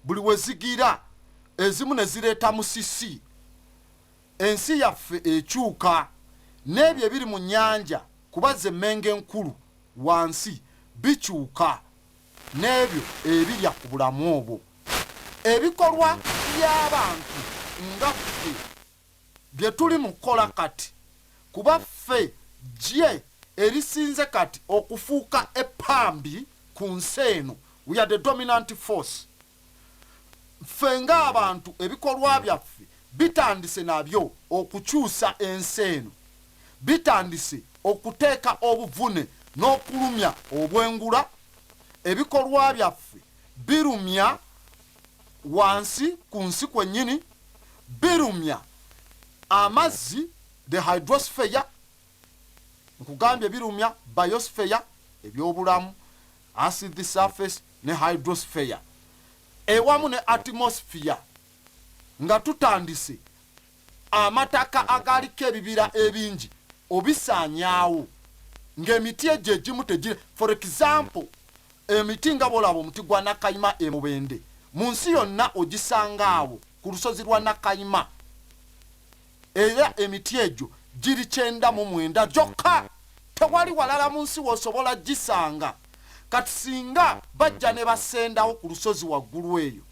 buli wezigira ezimu ne zireeta musisi ensi yaffe ekyuka n'ebyo ebiri mu nnyanja kuba ze mmenge enkulu wansi bikyuka n'ebyo ebirya ku bulamu obwo ebikolwa by'abantu nga ffe bye tuli mu kukola kati kuba ffe gye erisinze kati okufuuka epambi ku nsi eno. We are the dominant force. Ffe ng'abantu ebikolwa byaffe bitandise nabyo okukyusa ensi eno, bitandise okuteeka obuvune n'okulumya obwengula. Ebikolwa byaffe birumya wansi ku nsi kwennyini, birumya amazzi, the hydrosphere, nkugambye birumya biosphere, ebyobulamu, acid surface ne hydrosphere, ewamu ne atmosphere, nga tutandise amataka agaliko ebibira ebingi obisaanyaawo ng'emiti egyo egimu tegire. For example, emiti nga bolaba omuti gwa nakayima emubende mu nsi yonna ogisanga awo ku lusozi lwa nakayima, era emiti egyo giri 99 gyokka, tewali walala mu nsi wosobola gisanga. Kati singa bajja ne basendawo ku lusozi waggulu eyo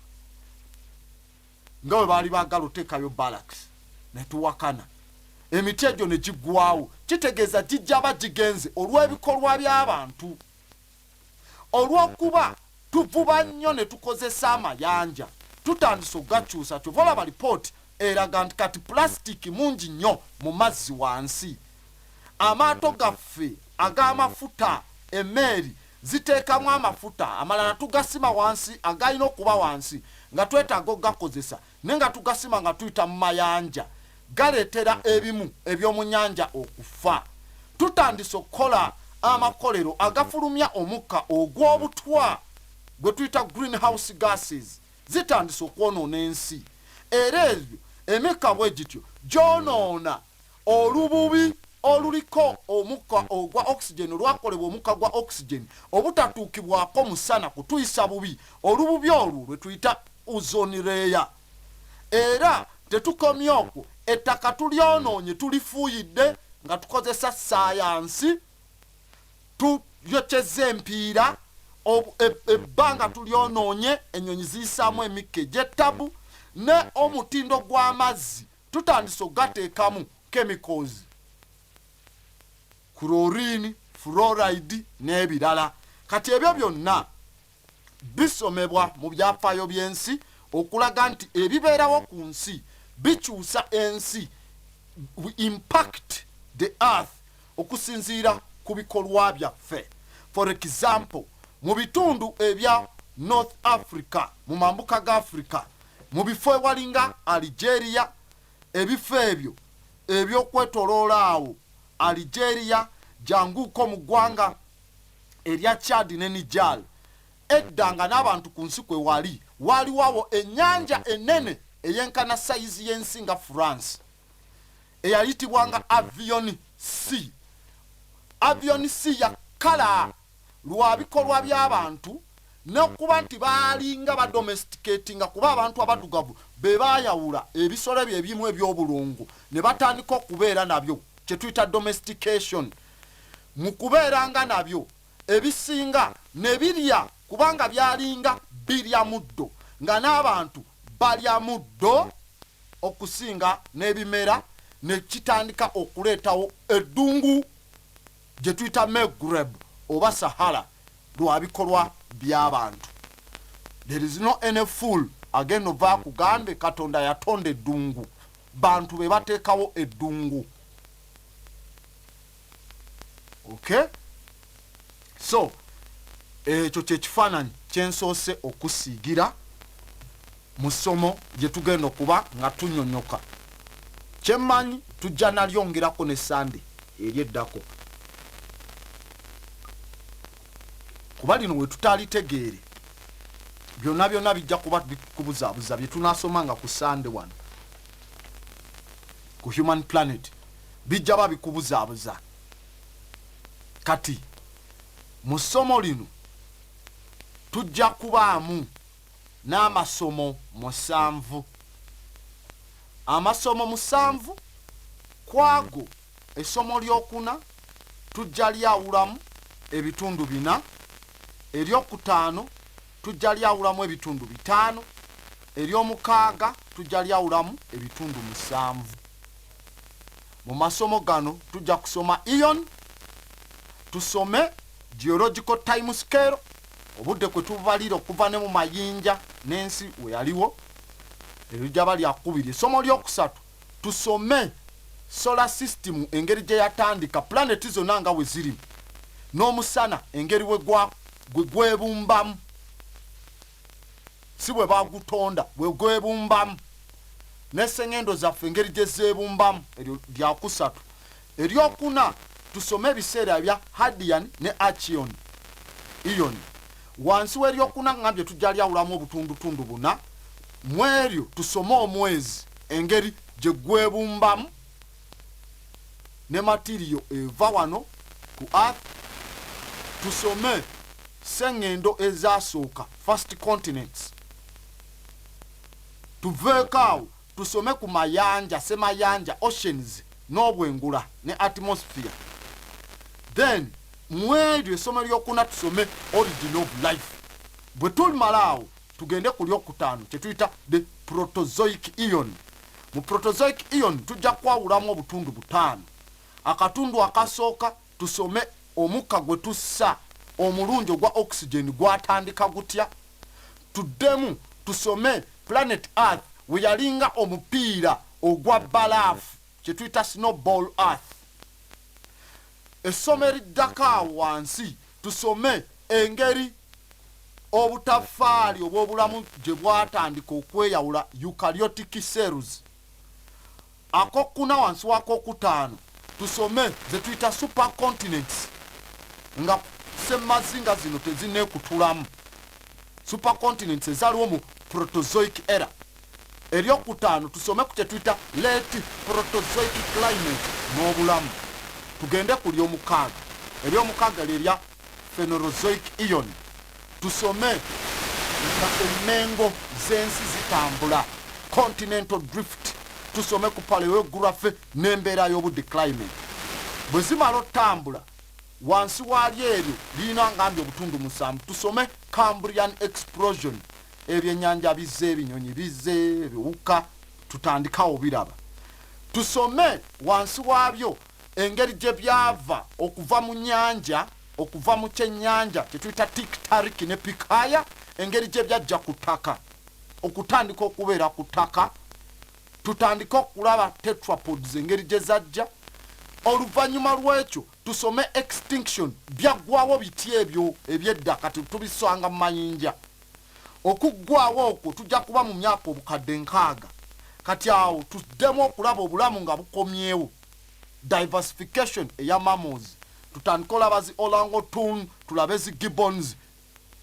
nga bwe baali baagala oteekayo barracks ne tuwakana, emiti egyo ne giggwawo, kitegeeza gijja bagigenze olw'ebikolwa by'abantu, olw'okuba tuvuba nnyo ne tukozesa amayanja tutandise okugakyusa. Kyova olaba lipooti eraga nti kati pulasitiki mungi nnyo mu mazzi wansi. Amaato gaffe ag'amafuta, emmeeri ziteekamu amafuta amalala tugasima wansi, agalina okuba wansi nga twetaaga okugakozesa, naye nga tugasima nga tuyita mu mayanja, galeetera ebimu eby'omu nnyanja okufa. Tutandise okukola amakolero agafulumya omukka ogw'obutwa gwe tuyita greenhouse gases, zitandise okwonoona ensi. Era ebyo emikka bwe gityo gyonoona olububi oluliko omukka ogwa oxygen, olwakolebwa omukka gwa oxygen obutatuukibwako musana kutuyisa bubi, olububi olwo lwe tuyita ozone layer. Era tetukomye okwo, ettaka tulyonoonye, tulifuuyidde nga tukozesa sayansi, tuyokyeza empiira, ebbanga tulyonoonye, ennyonyi ziyisaamu emikka egy'ettabu, ne omutindo gw'amazzi tutandise okugateekamu chemicals, chlorine, fluoride n'ebirala. Kati ebyo byonna bisomebwa mu byafaayo by'ensi okulaga nti ebibeerawo ku nsi bikyusa ensi, we impact the earth okusinziira ku bikolwa byaffe. For example, mu bitundu ebya North Africa, mu mambuka ga Africa, mu bifo ewalinga Algeria, ebifo ebyo ebyokwetoloola awo Algeria, janguko mu ggwanga erya Chad ne Niger, eddanga n'abantu ku nsi kwe waliwawo ennyanja ennene eyenkana sayizi y'ensi nga France eyayitibwanga Avion Sea. Avion Sea yakala lwa bikolwa by'abantu n'okuba nti baalinga badomesticatinga, kuba abantu abaddugavu be baayawula ebisolo bye ebimu eby'obulungu ne batandika okubeera nabyo, kye tuyita domestication. Mu kubeeranga nabyo ebisinga ne birya, kubanga byalinga birya muddo, nga n'abantu balya muddo okusinga n'ebimera, ne kitandika okuleetawo eddungu gye tuyita Maghreb oba Sahara lwa bikolwa by'abantu. There is no any fool agenda ova kugambe Katonda yatonda eddungu, bantu be bateekawo eddungu. Okay? So, ekyo kyekifaananyi kyensoose okusiigira mu ssomo gye tugenda okuba nga tunnyonnyoka. Kyemmanyi tujja nalyongerako ne Sande eryeddako, kuba lino we tutaalitegeere byonna byonna bijja kuba bikubuzaabuza bye tunaasoma nga ku Sande wano ku Human Planet, bijja babikubuzaabuza. Kati mu ssomo lino tujja kubaamu n'amasomo 7. Amasomo 7 kwago essomo ly'okuna tujja lyawulamu ebitundu 4, ery'okutaano tujja lyawulamu ebitundu 5, ery'omukaaga tujja lyawulamu ebitundu 7. Mu masomo gano tujja kusoma ion, tusome geological time scale, obudde kwe tubalira okuva ne mu mayinja n'ensi we yaliwo, erijaba lyakubiri. Essomo lyokusatu tusome solar system engeri gye yatandika, planeti zonna nga we ziri, n'omusana engeri we gwebumbamu, si bwe bagutonda bwe gwebumbamu, n'esseŋŋendo zaffe engeri gye zeebumbamu. Eryo lyakusatu. Eryokuna tusome ebiseera bya Hadrian ne Achion Ion. Wansi w'eryokuna ngambye tujja lyawulamu obutundutundu 4. Mu eryo tusome omwezi engeri gye gwebumbamu ne materiyo eva wano ku earth. Tusome sseŋŋendo ezasooka, first continents. Tuveeko awo tusome ku mayanja, semayanja, oceans n'obwengula ne atmosphere. Then mu eryo essomo ly'okuna tusome origin of life. Bwe tulimala awo tugende ku ly'okutaano kye tuyita the protozoic eon. Mu protozoic eon tujja kwawulamu obutundu 5. Akatundu akasooka tusome omukka gwe tussa omulungi ogwa oxygen gwatandika gutya. Tuddemu tusome planet earth we yalinga omupiira ogwa balaafu kye tuyita snowball earth. Essomo eriddako awo wansi tusome engeri obutafaali obw'obulamu gye bwatandika okweyawula, eukaryotic cells. Akokuna wansi w'akokutaano tusome ze tuyita supercontinents nga semazinga zino tezineekutulamu, supercontinents ezaliwo mu protozoic era. Eryokutaano tusome ku kye tuyita late protozoic climate n'obulamu. Tugende ku ly'omukaaga. Ery'omukaaga lirya phenerozoic eon. Tusome nga emmengo z'ensi zitambula, continental drift. Tusome ku paleography n'embeera y'obudde climate. Bwe zimala otambula wansi waalyo eryo lirina ngambye obutundu 7. Tusome Cambrian explosion, ebyennyanja bizze, ebinyonyi bizze, ebiwuka, tutandikawo biraba. Tusome wansi waabyo engeri gye byava okuva mu nnyanja, okuva mu kyennyanja kye tuyita Tiktaalik ne Pikaya, engeri gye byajja ku ttaka okutandika okubeera ku ttaka. Tutandika okulaba tetrapods engeri gye zajja. Oluvannyuma lw'ekyo tusome extinction, byaggwawo biti ebyo ebyedda kati tubisanga mu mayinja. Okuggwawo okwo tujja kuba mu myaka obukadde 6. Kati awo tuddemu okulaba obulamu nga bukomyewo, diversification eya mammals. Tutandika olaba zi orangutan, tulabe zi gibbons,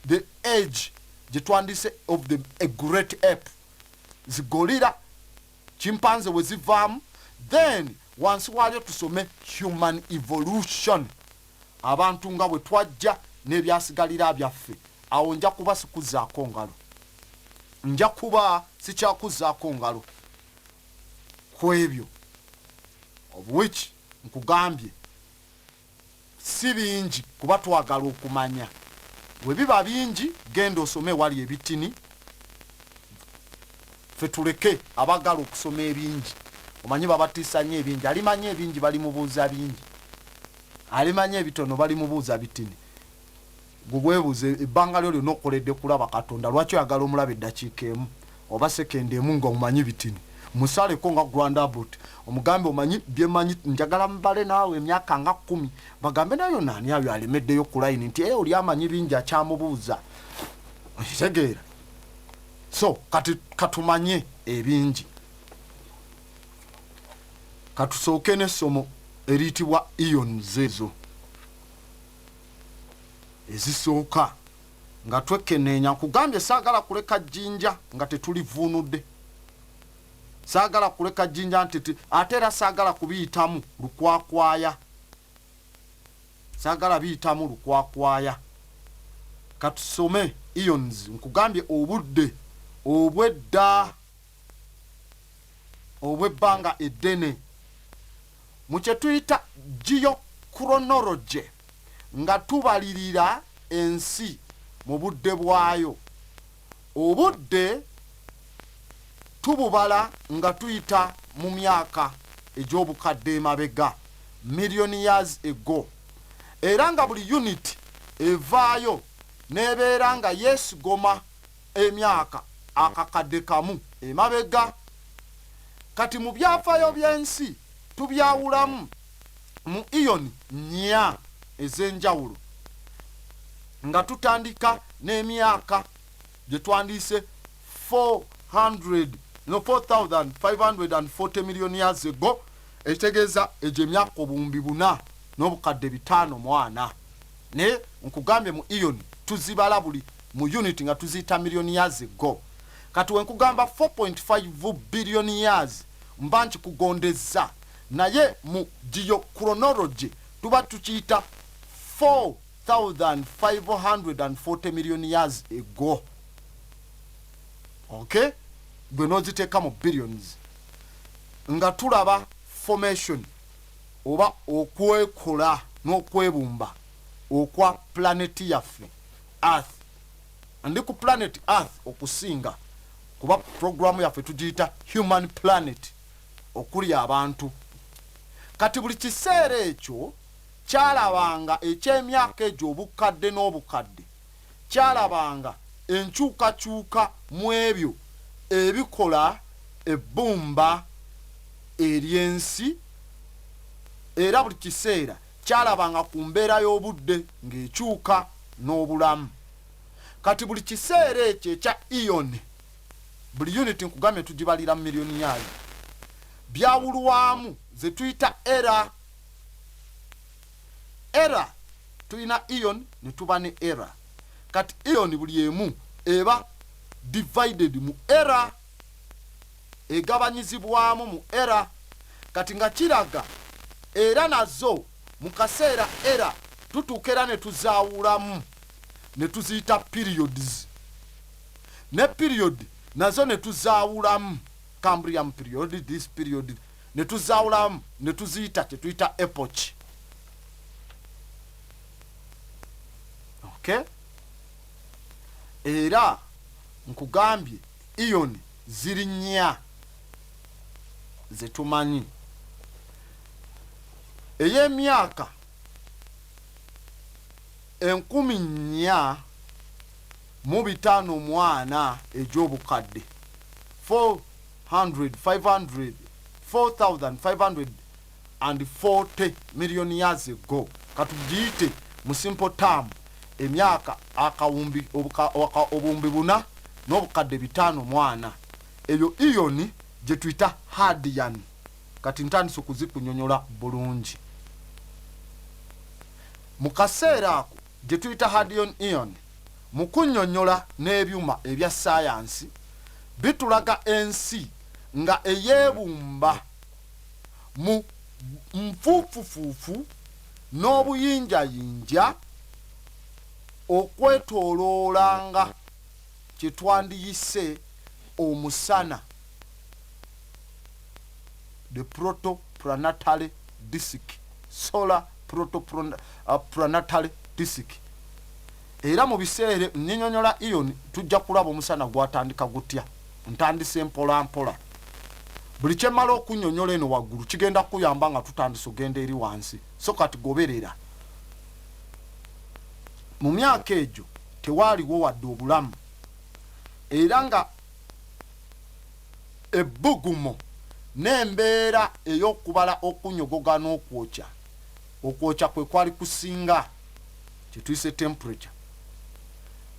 the age gye twandise of a great ape, zigolira, chimpanze we zivaamu. Then wansi waalyo tusome human evolution, abantu nga bwe twajja n'ebyasigalira byaffe. Awo nja kuba sikuzaako ngalo, nja kuba sikyakuzaako ngalo ku ebyo obwiki nkugambye si bingi kuba twagala okumanya. Bwe biba bingi genda osome wali ebitini, ffe tuleke abagala okusoma ebingi. Omanyi babatiisa nnyo ebingi, alimanya ebingi bali mubuuza bingi, alimanya ebitono bali mubuuza bitini. Gwe bwebuuze ebbanga lyo lyonna okoledde kulaba Katonda, lwaki oyagala omulaba eddakiika emu oba sekendi emu nga omanyi bitini? Musaleko nga grand about omugambe omanyi byemanyi, njagala mbale naawe emyaka nga 10 bagambe nayo naani ayo alemeddeyo ku line nti oli amanyi bingi akyamubuuza. Okitegeera? So kati katumanye ebingi. Katusooke n'essomo eriyitibwa eons ezo ezisooka nga twekenneenya. Nkugambye saagala kuleka jjinja nga tetulivuunudde, saagala kuleka jjinja nti ate era saagala kubiyitamu lukwakwaya, saagala biyitamu lukwakwaya. Katusome eons. Nkugambye obudde obwedda obwebbanga eddene mu kye tuyita geochronology nga tubalirira ensi mu budde bwayo. Obudde tububala nga tuyita mu myaka egy'obukadde emabega, million years ago, era nga buli unit evaayo n'ebeera nga yeesigoma emyaka akakadde kamu emabega. Kati mu byafaayo by'ensi tubyawulamu mu iyoni nnya ez'enjawulo, nga tutandika n'emyaka gye twandiise 4,540 million years ago, ekitegeeza egyo emyaka obuwumbi 4 n'obukadde 540. naye nkugambye mu iyoni tuzibala buli mu unit nga tuziyita million years ago. Kati wenkugamba 4.5 billion years mba nkikugondezza, naye mu geochronology tuba tukiyita 4,540 million years ago. Okay, gwe noziteeka mu billions nga tulaba formation oba okwekola n'okwebumba okwa planeti yaffe Earth. Ndi ku planet Earth okusinga kuba programu yaffe tugiyita human planet, okuli abantu. Kati buli kiseera ekyo kyalabanga eky'emyaka egyo obukadde n'obukadde, kyalabanga enkyukakyuka mu ebyo ebikola ebbumba ery'ensi, era buli kiseera kyalabanga ku mbeera y'obudde ng'ekyuka n'obulamu. Kati buli kiseera ekyo ekya iyoni, buli unit nkugambye tugibalira million yayo, byawulwamu ze tuyita era. Era tulina iyon ne tuba ne era. Kati iyon buli emu eba divided mu era, egabanyizibwamu mu era. Kati nga kiraga era nazo mu kaseera era tutuukera ne tuzaawulamu ne tuziyita periods, ne period nazo ne tuzaawulamu, Cambrian period, this period, ne tuzaawulamu ne tuziyita kye tuyita epoch. Okay? Era nkugambye iyoni ziri nnya zetumanyi. Ey'emyaka 4,450 egy'obukadde, 4,540 million years ago, katugiyite mu simple term emyaka akawumbi obuwumbi 4 n'obukadde 540. Eyo iyoni gye tuyita Hadean. Kati ntandise okuzikunyonyola bulungi. Mu kaseera ako gye tuyita Hadean ion, mu kunnyonnyola n'ebyuma ebya sayansi bitulaga ensi nga eyeebumba mu nfuufufuufu n'obuyinjayinja okwetooloolanga kye twandiyise omusana, the protoplanetary disk, solar protoplanetary disk. Era mu biseera nnyonnyola iyon tujja kulaba omusana gwatandika gutya. Ntandise mpola mpola. Buli kye mmala okunnyonnyola eno waggulu kigenda kuyamba nga tutandise ogenda eri wansi. So kati goberera. Mu myaka egyo tewaaliwo wadde obulamu, era nga ebbugumo n'embeera ey'okubala okunyogoga n'okwokya. Okwokya kwe kwali kusinga kye tuyise temperature.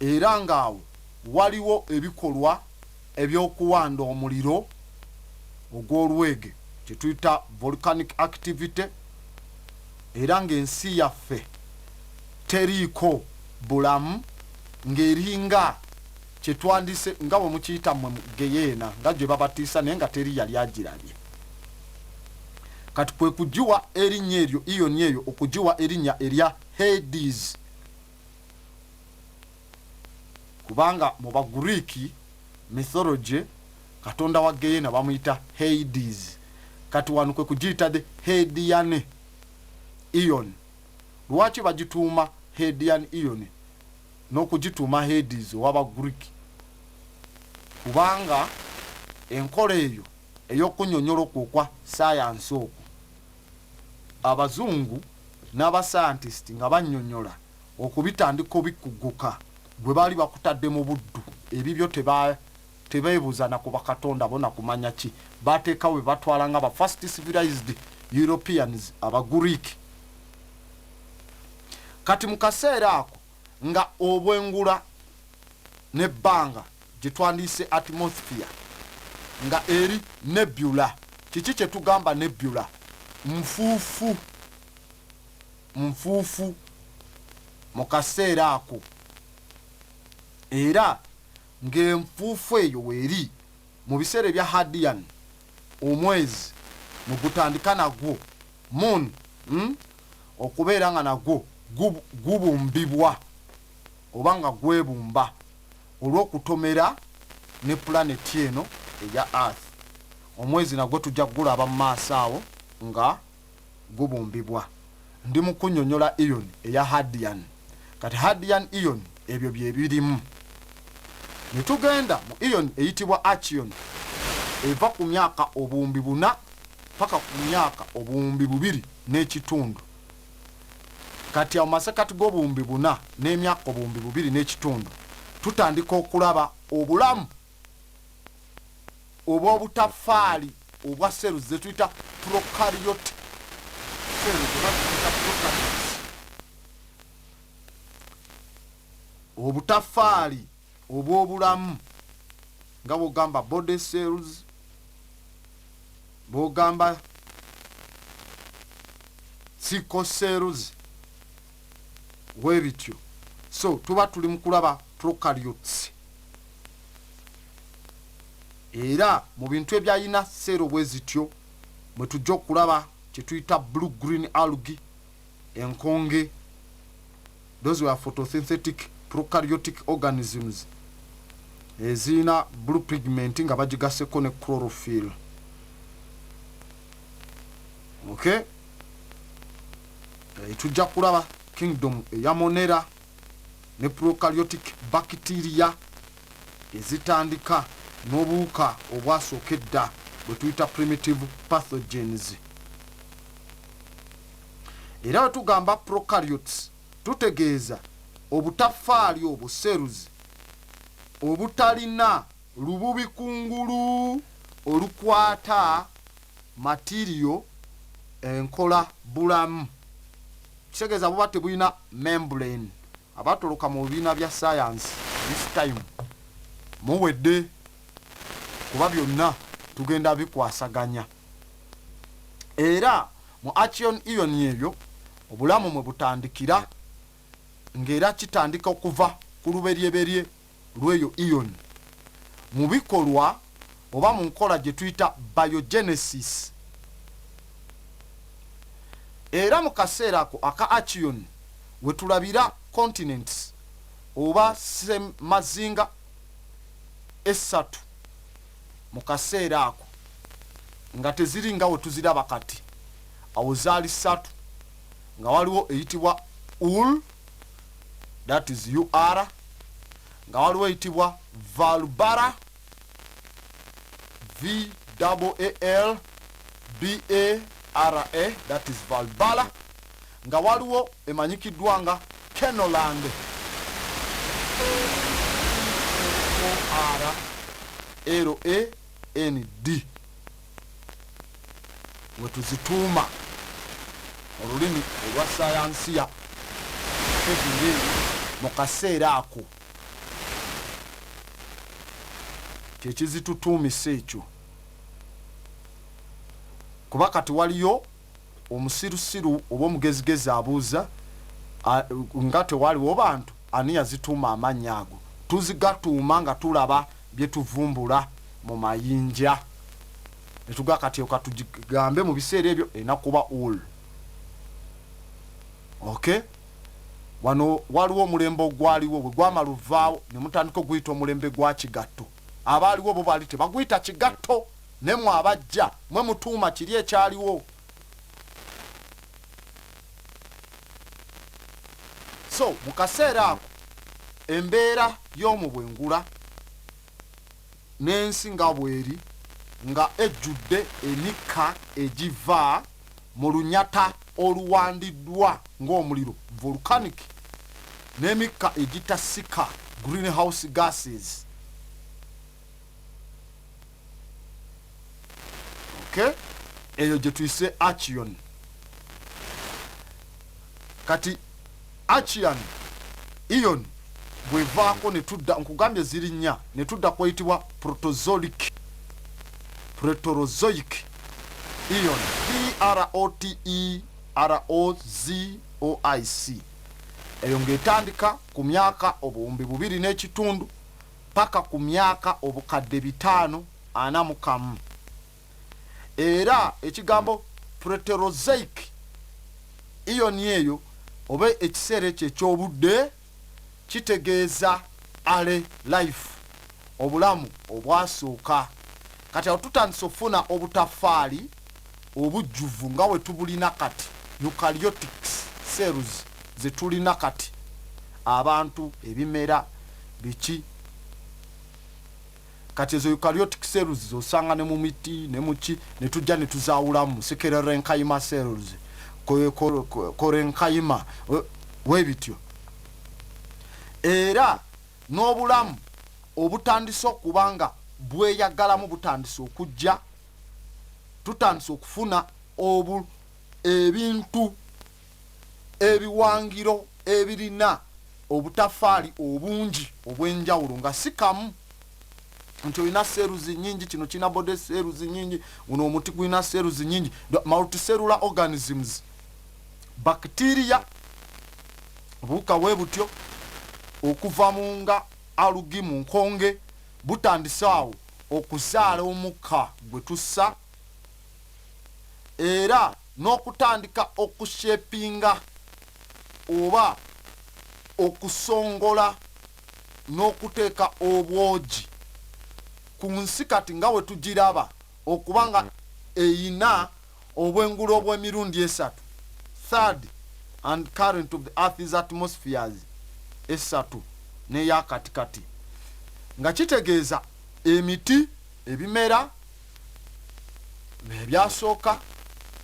Era ng'awo waliwo ebikolwa eby'okuwanda omuliro ogw'olwege kye tuyita volcanic activity, era ng'ensi yaffe teriiko bulamu, ng'eringa kye twandise nga bwe mukiyita mu geyeena nga gye babatiisa naye nga teri yali agirabye. Kati kwe kugiwa erinnya eryo iyoni eyo, okugiwa erinnya erya Hades, kubanga mu Bagriiki mythology katonda wa Gehenna bamuyita Hades kati wano kwe kugiyita the Hadean Ion. Lwaki bagituuma Hadean Ion n'okugituuma Hades waba Greek? Kubanga enkola eyo ey'okunyonnyola okwo science okwo abazungu n'abascientist nga bannyonnyola okubitandika obikuguka gwe baali bakutadde mu buddu ebibyo tebeebuuza na ku bakatonda bona kumanya ki bateekawo batwala nga ba first civilized Europeans Abagreek. Kati mu kaseera ako nga obwengula n'ebbanga gye twandiise atmosphere nga eri nebula. Kiki kye tugamba nebula? Nfuufu mu kaseera ako. Era ng'enfuufu eyo weeri mu biseera ebya Hadean omwezi mu gutandika nagwo moon okubeera nga nagwo gubumbibwa oba nga gwebumba olw'okutomera ne planet eno eya Earth. Omwezi nagwo tujja gulaba mu maaso awo nga gubumbibwa. Ndi mu kunnyonnyola Ion eya Hadean. Kati Hadean Ion ebyo bye birimu. Ne tugenda mu Ion eyitibwa Achion eva ku myaka obuwumbi 4 paka ku myaka obuwumbi 2 n'ekitundu. Kati awo masekati g'obuwumbi 4 n'emyaka obuwumbi 2 n'ekitundu tutandika okulaba obulamu obw'obutafaali obwa seru ze tuyita prokaryote. Obutafaali obw'obulamu nga bw'ogamba body cells, bw'ogamba sickle cells webityo. So tuba tuli mu kulaba prokaryotes. Era mu bintu ebyayina sero bwe zityo mwe tujja okulaba kye tuyita blue green algae, enkonge. Those were photosynthetic prokaryotic organisms ezina blue pigment nga bagigaseko ne chlorophyll. Okay, tujja kulaba kingdom eya monera ne prokaryotic bacteria ezitandika n'obuwuka obwasooka edda bwe tuyita primitive pathogens. Era bwe tugamba prokaryotes tutegeeza obutafaali obwo cells obutalina lububi kungulu olukwata material enkola bulamu. Kitegeeza buba tebulina membrane. Abatoloka mu bibiina bya science this time muwedde kuba byonna tugenda bikwasaganya. Era mu Achion Ion ebyo obulamu mwe butandikira ng'era kitandika okuva ku luberyeberye lw'eyo Ion mu bikolwa oba mu nkola gye tuyita biogenesis. Era mu kaseera ako aka Achion we tulabira continents oba mazinga esatu mu kaseera ako nga teziri nga we tuziraba kati. Awo zaali 3 nga waliwo eyitibwa Ur, that is UR, nga waliwo eyitibwa Valbara, VAALBARA, that is Valbara, nga waliwo emanyikiddwa nga Kenoland, ORLAND, we tuzituuma olulimi olwa sayansiya mu kaseera ako kyekizitutuumisa ekyo. Kuba kati waliyo omusirusiru oba omugezigezi abuuza nga tewaliwo bantu ani yazituuma amannya ago. Tuzigatuuma nga tulaba bye tuvumbula mu mayinja. Netuga kati okatugambe mu biseera ebyo erina kuba Ul. Okay, wano waliwo omulembe ogwaliwo bwe gwamala luvaawo ne mutandika oguyita omulembe gwa kigatto abaaliwo bo baali tebaguyita kigatto ne mwe abajja mwe mutuuma kiri ekyaliwo. So mu kaseera ako embeera y'omu bwengula n'ensi nga bweri nga ejjudde emikka egiva mu lunyata oluwandiddwa ng'omuliro volcanic n'emikka egitasika greenhouse gases. Okay? Eyo gye tuyise Acheon. Kati Acheon ion bwevaako ne tudda nkugambye ziri nnya ne tudda kweyitibwa proterozoic ion proterozoic. Eyo ng'etandika ku myaka obuwumbi 2 n'ekitundu paka ku myaka obukadde 541. Era ekigambo proterozoic ion eyo oba ekiseera ekyo eky'obudde kitegeeza ale life, obulamu obwasooka. Kati awo tutandise okufuna obutafaali obujjuvu nga we tubulina kati, eukaryotic cells ze tulina kati, abantu, ebimera, biki. Kati ezo eukaryotic cells zosanga ne mu miti ne muki ne tujja ne tuzaawulamu sekerenkayima cells, korenkayima webityo. Era n'obulamu obutandise okubanga bweyagalamu butandise okujja, tutandise okufuna ebintu ebiwangiro ebirina obutafaali obungi obw'enjawulo nga sikamu nti olina cells nyingi, kino kina body cells nyingi, uno omuti gwina cells nyingi, multicellular organisms. Bacteria buka webutyo okuva mu nga alugi mu nkonge butandise awo okuzaala omukka gwe tussa, era n'okutandika okushepinga oba okusongola n'okuteeka obwogi ku nsi kati nga we tugiraba okubanga eyina obwengula obw'emirundi 3, third and current of the earth's atmospheres 3 n'eya katikati, nga kitegeeza emiti, ebimera ebyasooka,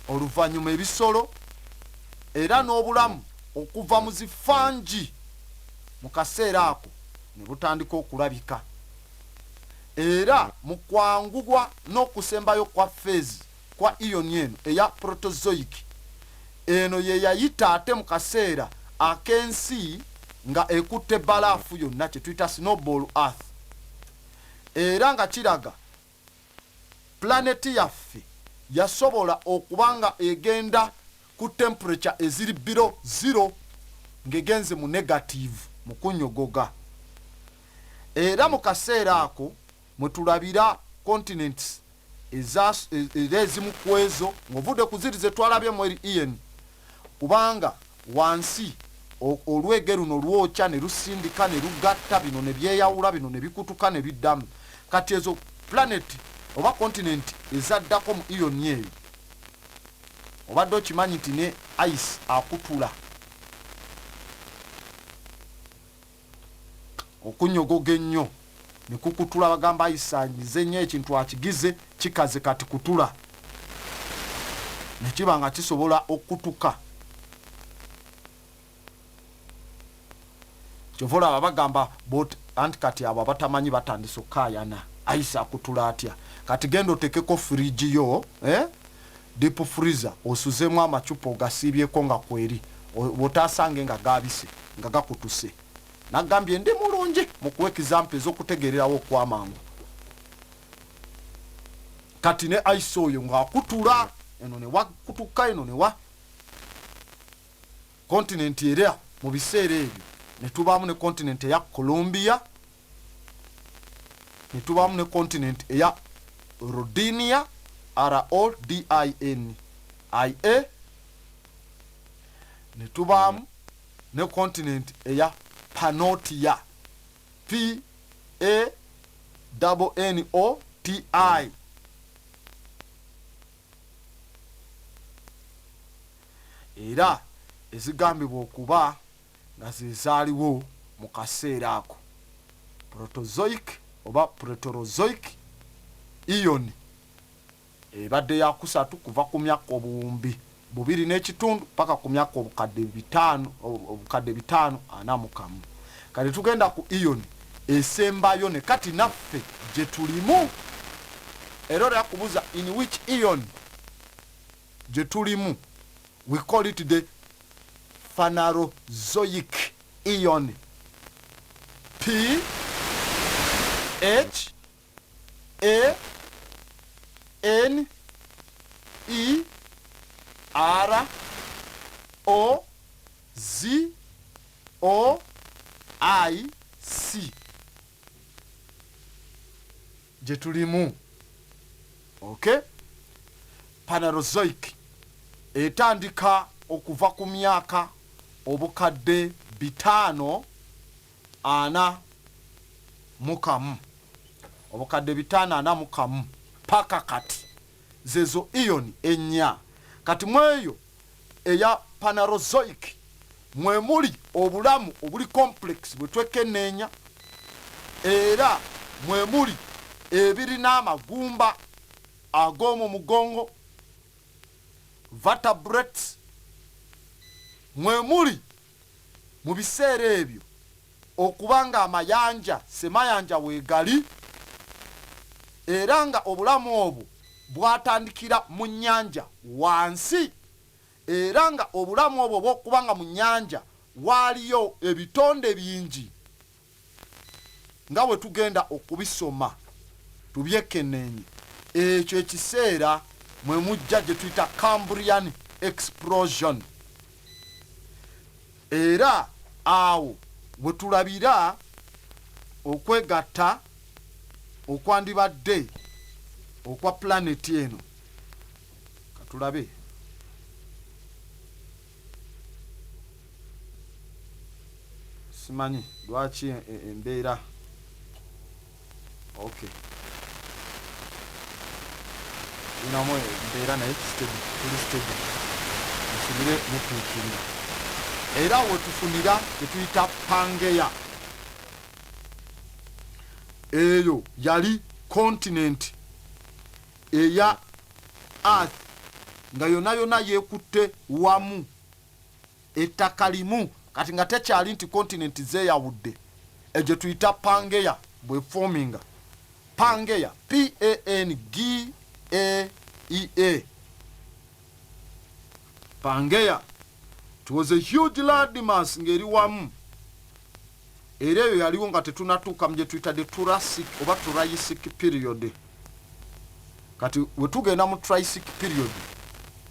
oluvannyuma ebisolo, era n'obulamu okuva mu zifangi mu kaseera ako ne butandika okulabika. Era mu kwangugwa n'okusembayo kwa phase kwa ion eno eya proterozoic, eno ye yayita ate mu kaseera ak'ensi nga ekutte balaafu yonna kye tuyita snowball earth. Era nga kiraga planeti yaffe yasobola okubanga egenda ku temperature eziri below 0 ng'egenze mu negative mu kunyogoga. Era mu kaseera ako mwe tulabira continents ezimu ku ezo ng'ovudde ku ziri ze twalabye mu Ian, kubanga wansi olwege luno lwokya ne lusindika ne lugatta, bino ne byeyawula, bino ne bikutuka ne biddamu. Kati ezo planet oba continent ezaddako mu ion eyo obadde okimanyi nti ne ice akutula okunyogoga ennyo ne kukutula, bagamba ice anyize nnyo ekintu akigize kikaze kati kutula ne kiba nga kisobola okutuka. Kyovola abagamba anti kati abo abatamanyi batandise okukayana ice akutula atya. Kati genda otekeko fridge yo, deep freezer, osuzemu amacupa ogasiibyeko nga kweri, otaasange nga gabise nga gakutuse. Nagambye ndi mulungi mu kuwa example ez'okutegererawo okwamangu. Kati ne ice oyo ng'akutula, eno ne wakutuka, eno ne wa continent era mu biseera ebyo ne tubaamu ne continent eya Colombia, ne tubaamu ne continent eya Rodinia, RODINIA, ne tubaamu ne continent eya Pannotia, NOTI. Era ezigambibwa okuba nga zezaaliwo mu kaseera ako. Proterozoic oba Proterozoic ion ebadde ya kusatu kuva ku myaka obuwumbi 2.5 paka ku myaka obukadde 541. Kati tugenda ku ion esembayo ne kati naffe gye tulimu. Era yakubuza in which ion gye tulimu. We call it the Phanerozoic ion. P H A N E R O Z O I C. Je tulimu. Okay? Phanerozoic etandika okuva ku myaka obukadde 541. Obukadde 541 paka kati zezo ion enya. Kati mweyo eya Phanerozoic mwe muli obulamu obuli complex bwetwekenneenya, era mwe muli ebirina amagumba ag'omu mugongo, vertebrates, mwe muli mu biseera ebyo okubanga amayanja semayanja weegali, era nga obulamu obwo bwatandikira mu nnyanja wansi, era nga obulamu obwo bw'okubanga mu nnyanja waaliyo ebitonde bingi nga bwe tugenda okubisoma tubyekenneenye. Ekyo ekiseera mwe mujja gye tuyita Cambrian explosion. Era awo bwe tulabira okwegatta okwandibadde okwa planeti eno. Katulabe simanyi lwaki embeera. Okay, inamu embeera naye tuli stable nsubire mutuukirira. Era wetufunira tetuyita Pangaea. Eyo yali continent eya Earth nga yona yona yekutte wamu ettaka limu, kati nga tekyali nti continent zeeyawudde. Egyo tuyita Pangaea bwe forminga. Pangaea, P-A-N-G-A-E-A. Pangaea, it was a huge landmass ngeri wamu. Era eyo yaliwo nga tetunatuuka mu gye tuyita the Jurassic oba Triassic period. Kati wetugenda mu Triassic period,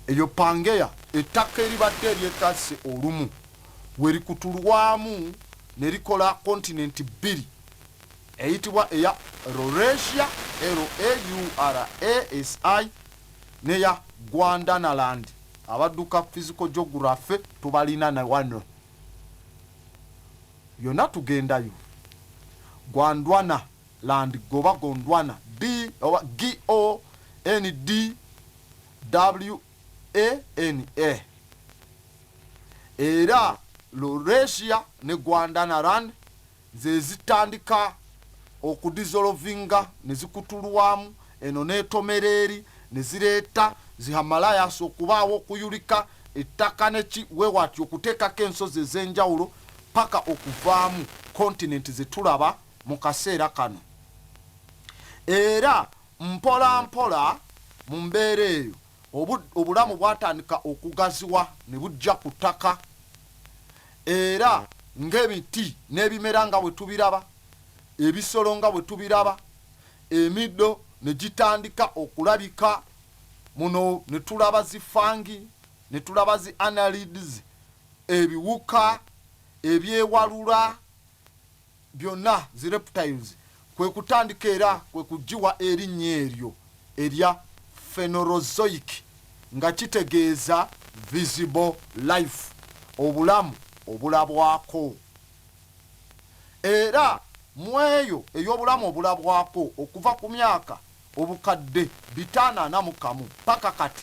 eyo Pangaea ettaka eribadde eryetase olumu werikutulwamu nerikola continent 2 eyitibwa eya Laurasia L-A-U-R-A-S-I neya Gondwanaland. Abadduka physical geography tubalina na wano yona tugendayo. Gondwanaland goba Gondwana G-O-N-D-W-A-N-A. Era Laurasia ne Gondwanaland ze zitandika okudissolvinga ne zikutulwamu eno n'etomereri ne zireeta Zihamalaya okubaawo okuyulika ettaka neki wewatyo okuteekako ensozi ez'enjawulo paka okuvaamu continent zetulaba mu kaseera kano. Era mpola mpola mu mbeera eyo obulamu bwatandika okugaziwa ne bujja ku ttaka. Era ng'emiti n'ebimera nga bwe tubiraba, ebisolo nga bwe tubiraba, emiddo ne gitandika okulabika. Muno ne tulaba zifangi, ne tulaba zi annelids, ebiwuka, ebyewalula, byonna zi reptiles. Kwe kutandika era kwe kujiwa erinnya eryo erya Phanerozoic nga kitegeeza visible life, obulamu obulabwako. Era mweyo ey'obulamu obulabwako okuva ku myaka obukadde 541 paka kati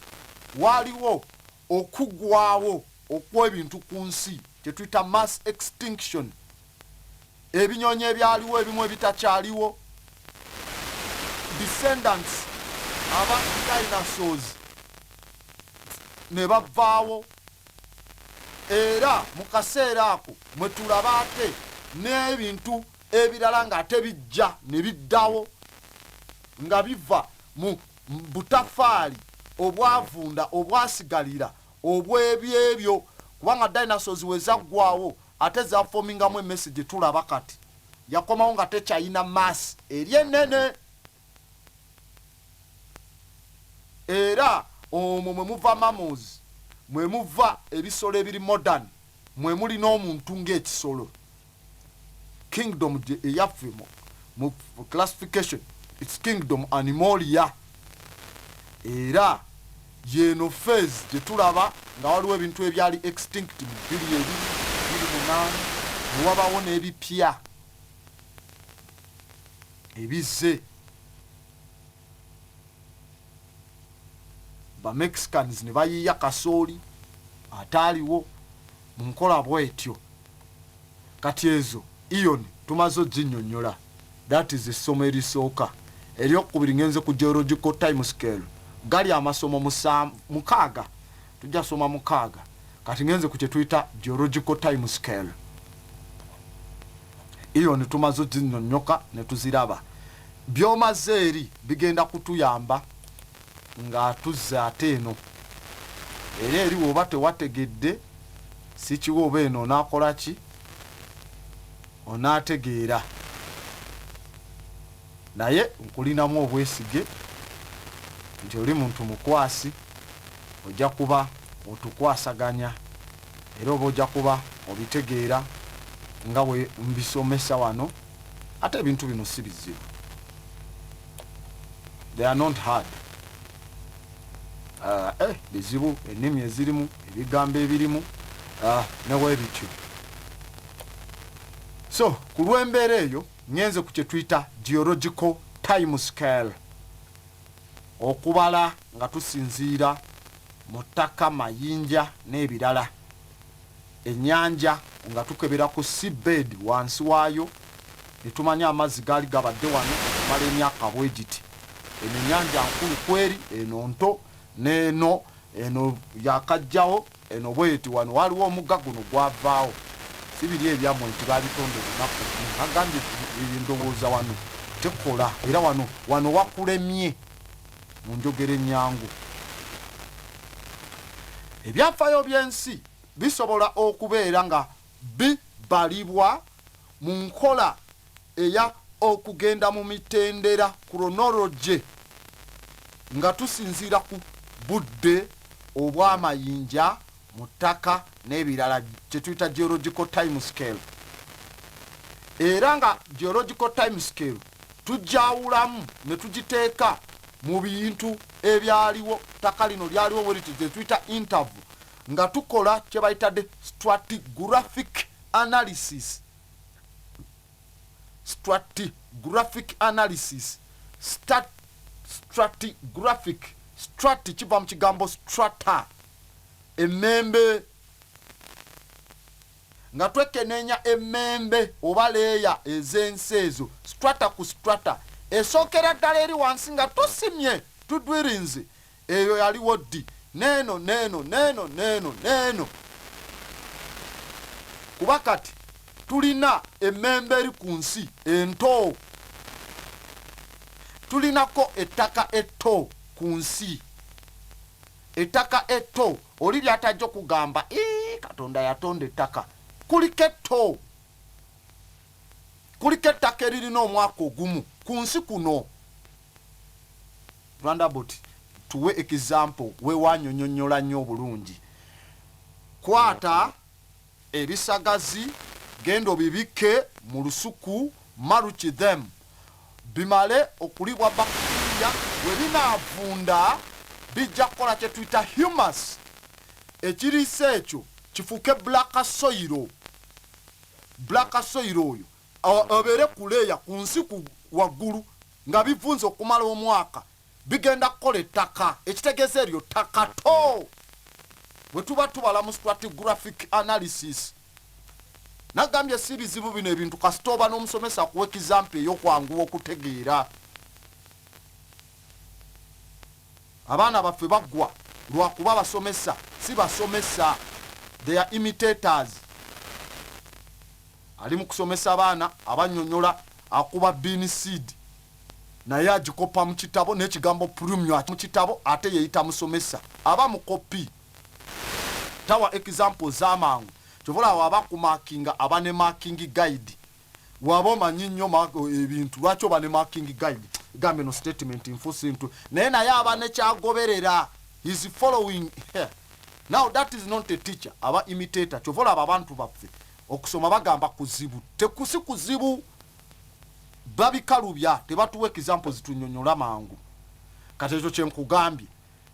waliwo okugwawo okw'ebintu ku nsi kyetuyita mass extinction. Ebinyonyi ebyaliwo ebimu ebitakyaliwo, descendants aba dinosaurs ne bavaawo, era mu kaseera ako mwe tulaba ate n'ebintu ebirala ng'ate bijja ne biddawo nga biva mu butafaali obwavunda obwasigalira obw'ebyebyo, kubanga dinosaurs we zaggwawo ate zafomingamu emmesi gye tulaba kati, yakomawo nga tekyayina maasi eri ennene. Era omwo mwe muva mammals, mwe muva ebisolo ebiri modern, mwe muli n'omuntu ng'ekisolo. Kingdom eyaffe mu classification, its kingdom Animalia. Era yeno phase gye tulaba nga waliwo ebintu ebyali extinct mu 2028, newabawo n'ebipya ebizze. Ba Mexicans ne bayiiya kasooli ataaliwo mu nkola bwetyo. Kati ezo ion tumaze oginnyonnyola. That is essomo erisooka. Eryokubiri ngenze ku geological time scale. Gali amasomo 6, tujja soma 6. Kati ngenze ku kye tuyita geological time scale. Ion tumaze oginnyonnyoka ne tuziraba. Byomaze eri bigenda kutuyamba nga tuzza ate eno. Era eri woba tewategedde si kiwoba eno onaakola ki? Onaategeera. Naye nkulinamu obwesige nti oli muntu mukwasi, ojja kuba otukwasaganya era oba ojja kuba obitegeera nga bwe mbisomesa wano. Ate ebintu bino si bizibu. They are not hard. Bizibu ennimi ezirimu, ebigambo ebirimu, newe bityo. So ku lw'embeera eyo ngenze ku kye tuyita geological time scale, okubala nga tusinziira mu ttaka, mayinja n'ebirala. Ennyanja nga tukebera ku seabed wansi waayo, ne tumanya amazzi gaali gabadde wano okumala emyaka bwe giti. Eno ennyanja nkulu kweri, eno nto, n'eno eno yakajjawo, eno bweti wano waliwo omugga guno gwavaawo. Si biri ebyammwe nti babitonde lunaku, agambye endowooza wano tekola, era wano wakulemye mu njogera ennyangu. Ebyafaayo by'ensi bisobola okubeera nga bibalibwa mu nkola eya okugenda mu mitendera chronology, nga tusinziira ku budde obw'amayinja mu ttaka n'ebirala, kye tuyita geological time scale. Era nga geological time scale tujjawulamu ne tugiteeka mu bintu ebyaliwo, ttaka lino lyaliwo bwe liti kye tuyita interval, nga tukola kye bayitadde stratigraphic analysis. Stratigraphic analysis. Stratigraphic. Strati kiva mu kigambo strata, emmembe. Nga twekenenya emmembe oba leeya ez'ensi ezo, strata ku strata. Esookera ddala eri wansi nga tusimye tudwirinze, eyo yaliwo ddi, neeno. Kuba kati tulina emmembe eri ku nsi ento, tulinako ettaka etto ku nsi. Ettaka etto oli lyatajja okugamba Katonda yatonda ettaka, kuliko etto, kuliko ettaka eririna omwaka ogumu ku nsi kuno. Roundabout tuwe example wewanyonyonyola nnyo obulungi. Kwata ebisagazi, genda obibike mu lusuku, maluchi them, bimale okulibwa bacteria. We binaavunda bijja kukola kye tuyita humus. Ekiriisa ekyo kifuuke black soil. Black soil oyo obere kuleya ku nsi ku waggulu nga bivunze okumala omwaka bigenda kukola ettaka ekitegeeza eryo ttaka to bwe tuba tubala mu stratigraphic analysis. Nagambye si bizibu bino ebintu kasita oba n'omusomesa akuwa ekizampa ey'okwanguwa okutegeera. Abaana baffe baggwa lwakuba basomesa si basomesa, they are imitators. Ali mu kusomesa abaana abannyonnyola akuba bean seed naye agikopa mu kitabo n'ekigambo premium mu kitabo ate yeyita musomesa aba mukopi tawa example z'amangu kyovola waba kumakinga aba ne marking guide waba omanyi nnyo ebintu lwaki oba ne marking guide gambe no statement infusintu naye aba ne kyagoberera is following now that is not a teacher aba imitator kyovola aba abantu baffe okusoma bagamba kuzibu tekusi kuzibu babikalubya tebatuwa example zitunyonyola mangu kati ekyo kyenkugambye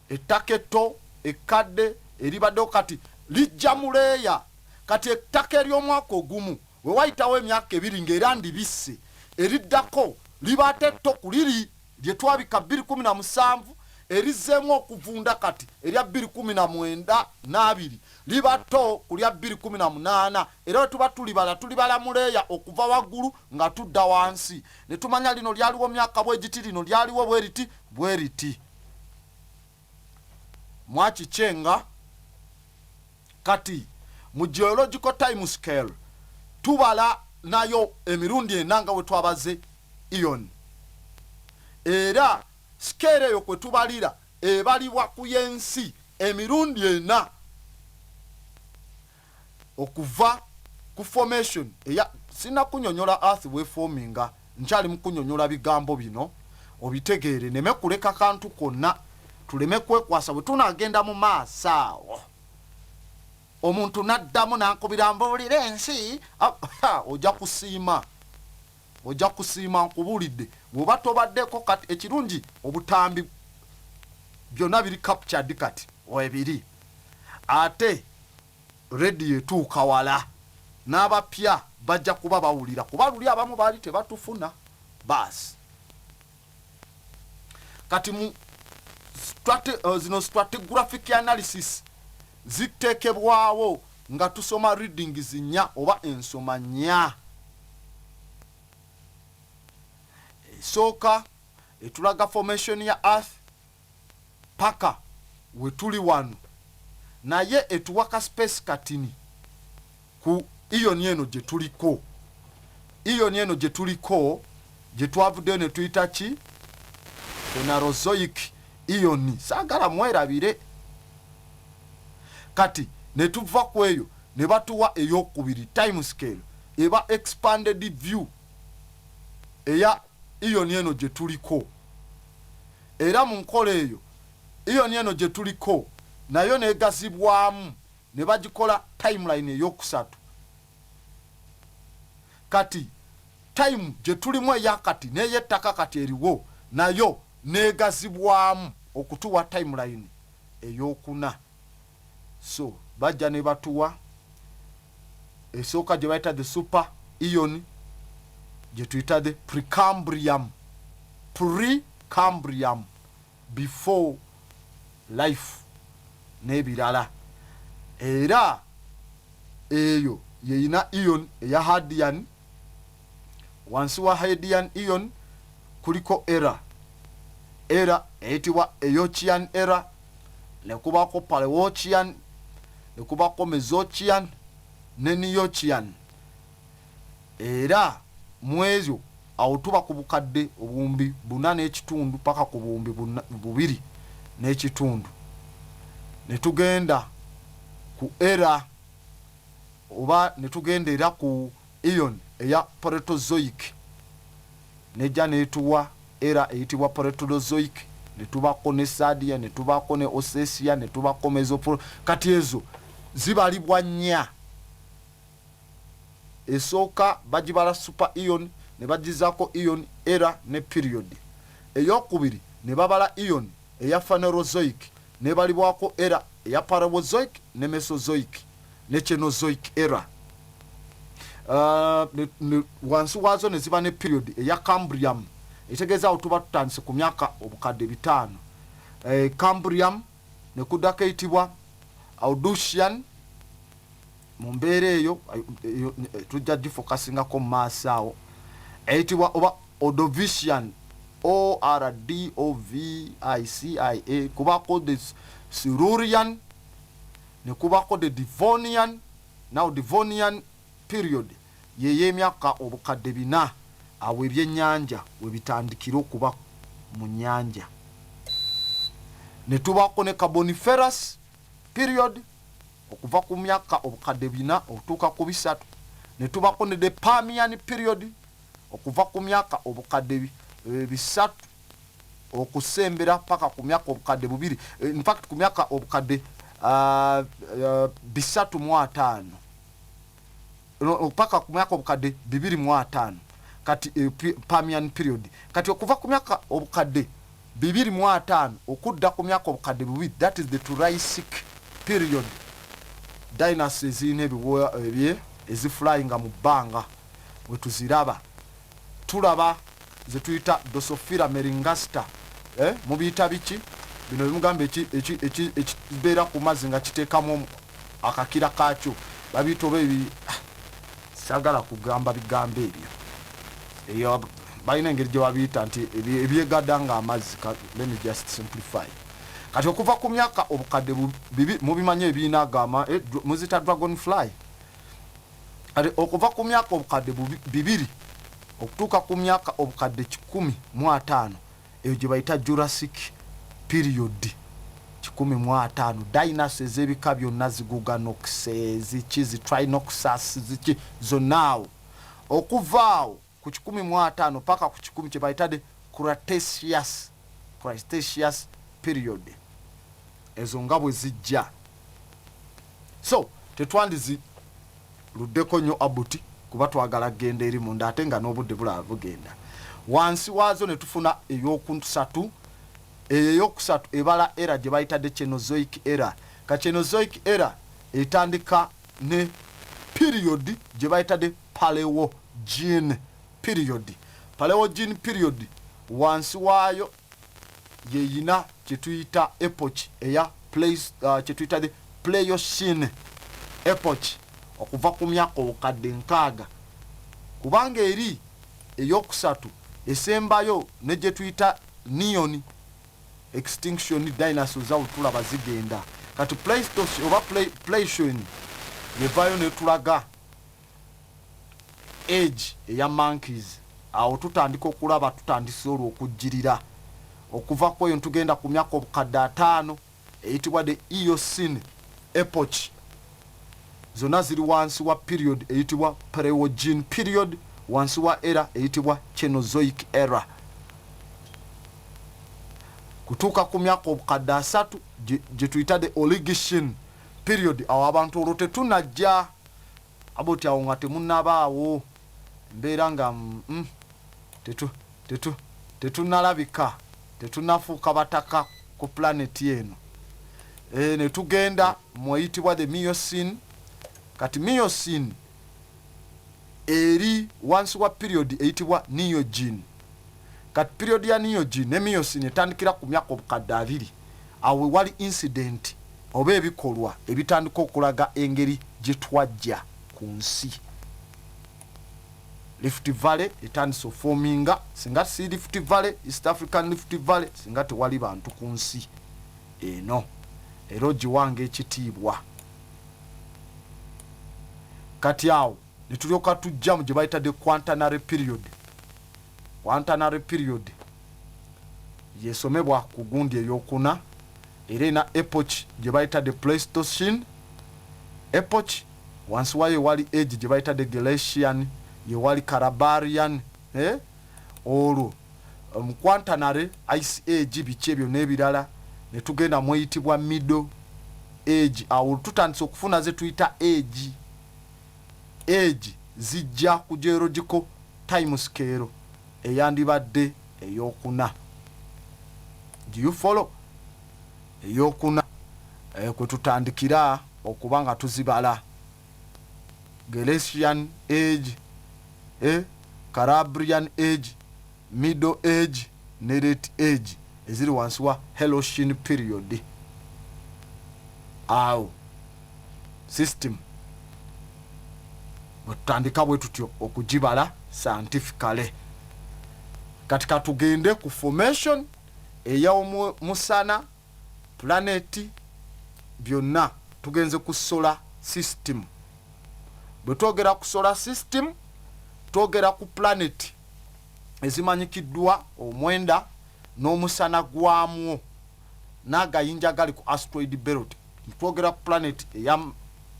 ettaka etto ekkadde eribaddeho kati lijja muleeya kati ettaka ery'omwaka ogumu we wayitawo emyaka ebiri ng'era ndibisse eriddako liba ate etto ku liri lye twabika 2017 erizzeemu okuvunda kati erya 2019 n'abiri liba to ku lya 2018 era we tuba tulibala muleeya okuva waggulu nga tudda wansi ne tumanya lino lyaliwo myaka bwegiti lino lyaliwo bwe riti mwakicyenga kati mu geological time scale tubala nayo emirundi enanga we twabaze ion era scale eyo kwe tubalira ebalibwa ku yensi emirundi ena okuva ku formation eya sina kunyonyola earth we forminga nkyali mu kunyonyola bigambo bino obitegeere neme kuleka kantu konna tuleme kwekwasa bwe tunagenda mu maaso omuntu naddamu nankubira mbuulira ensi ojja kusiima nkubulidde bw'oba tobaddeko kati ekirungi obutambi byonna biri captured kati webiri ate radio etuuka wala n'abapya bajja kuba bawulira kuba luli abamu baali tebatufuna basi kati mu zino stratigraphic analysis ziteekebwawo nga tusoma readings nnya oba ensoma nnya esooka etulaga formation ya earth paka we tuli wano naye etuwaka space katini ku iyoni eno gye tuliko gye twavuddeyo ne tuyita ki Phanerozoic iyoni saagala mwerabire kati ne tuva ku eyo ne batuwa ey'okubiri time scale eba expanded view eya iyoni eno gye tuliko era mu nkola eyo iyoni eno gye tuliko nayo negazibwamu ne bagikola timeline ey'okusatu kati time gye tulimu eyakati n'eyettaka kati eriwo nayo negazibwamu okutuwa timeline ey'okuna so bajja ne batuwa esooka gye bayita the super ion gye tuyita the precambrium before life n'ebirala era eyo yeyina ion eya Hadian wansi wa Hadian ion kuliko era eyitibwa Eochian era nekubako Paleochian nekubako Mesochian ne Neochian era mwezyo awo tuba ku bukadde obuwumbi 4 n'ekitundu paka ku buwumbi 2 n'ekitundu netugenda ku era oba netugendera ku ion eya Proterozoic nejja netuwa era eyitibwa Proterozoic netubako ne Sardia netubako ne Ossetia netubako Mesopro kati ezo zibalibwa nnya esooka bagibala super ion ne bagizako ion era ne period ey'okubiri ne babala ion eya Phanerozoic ne balibwako era eya Paleozoic ne Mesozoic ne Cenozoic era wansi wazo ne ziba ne period eya Cambrian etegeeza otuba tutandise ku myaka obukadde 5 Cambrian ne kuddako eyitibwa Audousian mu mbeera eyo tujja gifokasingako mu maaso awo eyitibwa oba Ordovician Ordovisia kubako the Silurian ne kubako the Devonian. Now Devonian period ye myaka obukadde 4 awo ebyennyanja we bitandikira okuba mu nnyanja. Ne tubako ne Carboniferous period okuva ku myaka obukadde 4 okutuuka ku 3. Ne tubako ne the Permian period okuva ku myaka obukadde 3 okusembera paka ku myaka obukadde 2. In fact ku myaka obukadde 3.5 paka ku myaka obukadde 2.5 kati Permian period. Kati okuva ku myaka obukadde 2.5 okudda ku myaka obukadde 2, that is the Triassic period. Dinosaurs zine ebye eziflyinga mu bbanga we tuziraba tulaba ze tuyita Drosophila melanogaster mu biyita biki bino bimugamba ekibeera ku mazzi nga kiteekamu akakira kaakyo babiyita oba ebi sagala kugamba bigambo ebyo balina engeri gye babiyita nti ebyegadda nga amazzi. Let me just simplify. Kati okuva ku myaka obukadde 2 mubimanye ebiina agama muzita dragonfly. Kati okuva ku myaka obukadde 2 okutuuka ku myaka obukadde 15 eyo gye bayita Jurassic period. 15 dinosaurs ebika byonna ziguganoxes zikizi Trinoxus ziki zonaawo okuvaawo ku 15 paka ku 10 kye bayita de Cretaceous period. Ezo nga bwe zijja. So tetwandizi luddeko nnyo abuti kuba twagala genda eri munda ate nga n'obudde bulaba bugenda. Wansi waazo ne tufuna ey'okusatu. Eyokusatu ebala era gye bayita de Cenozoic era. Ka Cenozoic era etandika ne period gye bayita de Paleogene period. Paleogene period wansi waayo yeyina kyetuyita epoch eya kyetuyita de Pliocene epoch okuva ku myaka obukadde 6 kubanga eri eyokusatu esembayo ne gye tuyita Neon extinction dinosaurs awo tulaba zigenda. Kati Pleistocene oba Pliocene yevayo ne tulaga age eya monkeys awo tutandika okulaba tutandise olwo okujjirira okuva kweyo ntugenda ku myaka obukadde 5 eyitibwa the Eocene epoch. Zonna ziri wansi wa period eyitibwa Paleogene period, wansi wa era eyitibwa Cenozoic era. Kutuuka ku myaka obukadde 3 gye tuyita the Oligocene period awo abantu olwo tetunajja aboti awo nga temunnabaawo mbeera nga tetunalabika tetunafuuka bataka ku planet eno. Ne tugenda mweyitibwa the Miocene. Kati Miocene eri wansi wa period eyitibwa Neogene. Kati period ya Neogene ne Miocene etandikira ku myaka obukadde 2 awo wali incident oba ebikolwa ebitandika okulaga engeri gye twajja ku nsi. Rift Valley etandise forminga singa si Rift Valley, East African Rift Valley singa tewali bantu ku nsi eno. Ero giwange ekitiibwa. Kati awo ne tulyoka tujja mu gye bayita the Quaternary period. Quaternary period yesomebwa ku gundi ey'okuna era ena epoch gye bayita the Pleistocene epoch. Wansi wayo wali age gye bayita the Glacian, ye wali Carbarian olwo mu Quaternary ice age biki ebyo n'ebirala ne tugenda mweyitibwa middle age. Awo tutandise okufuna ze tuyita age zijja ku geological time scale eyandibadde ey'okuna. Do you follow? Ey'okuna kwe tutandikira okuba nga tuzibala. Gelasian age, Calabrian age, middle age ne late age eziri wansi wa Holocene period. Awo system butandika bwe tutyo okugibala scientifically. Katika tugende ku formation eya musana planet byonna tugenze ku solar system. Bwe twogera ku solar system twogera ku planet ezimanyikiddwa omwenda n'omusana gwamu n'agayinja gali ku asteroid belt. Twogera ku planet eya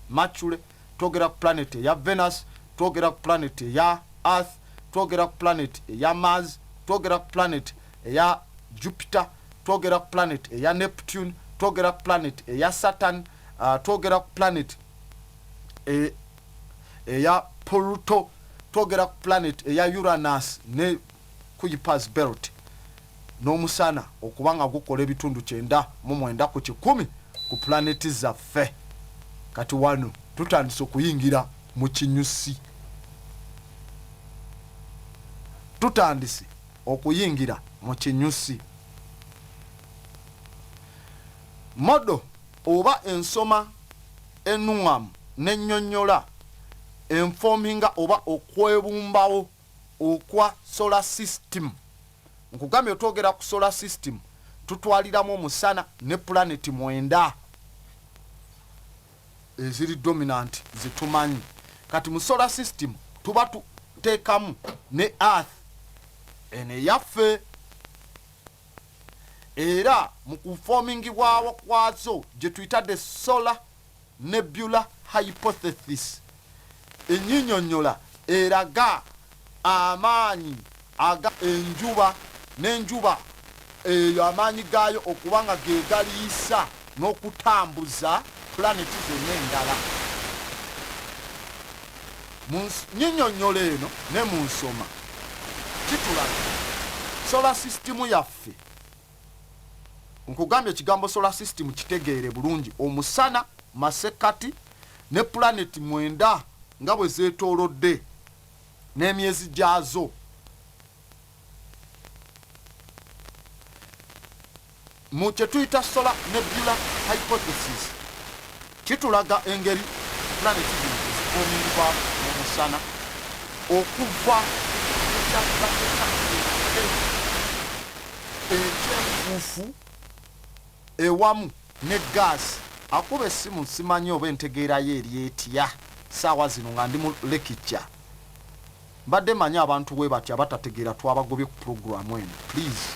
Mercury, twogera ku planet eya Venus, twogera ku planet eya Earth, twogera ku planet eya Mars, twogera ku planet eya Jupiter, twogera ku planet eya Neptune, twogera ku planet eya Saturn, twogera ku planet eya Pluto, twogera ku planet eya Uranus ne Kuiper's belt. N'omusana okubanga gukola ebitundu 99 ku 100 ku planeti zaffe. Kati wano tutandise okuyingira mu kinyusi. Tutandise okuyingira mu kinyusi. Modo oba ensoma ennuŋŋamu n'ennyonnyola enforminga oba okwebumbawo okwa solar system. Nkugambye otwogera ku solar system tutwaliramu omusana ne planet 9 eziri dominant zitumanyi. Kati mu solar system tuba tuteekamu ne Earth ene yaffe, era mu kuformingibwawo kwazo gye tuyita the solar nebula hypothesis. Ennyinyonnyola eraga amaanyi aga enjuba n'enjuba eyo amaanyi gaayo okubanga ge galiisa n'okutambuza planeti zonna endala. Mu nnyinyonnyola eno ne mu nsoma kitulaga solar system yaffe. Nkugambye ekigambo solar system kitegeere bulungi. Omusana masekati ne planet 9 nga bwe zeetoolodde n'emyezi gyazo. Mu kye tuyita solar nebula hypothesis kitulaga engeri planet zino ziformingibwa n'omusana okuva ekyenfuufu ewamu ne gaasi. Akuba essimu simanyi oba entegeerayo eri etya saawa zino nga ndi mu lekica. Mbadde manyi abantu bwe batya batategeera twabagobye ku puroguramu eno. Please.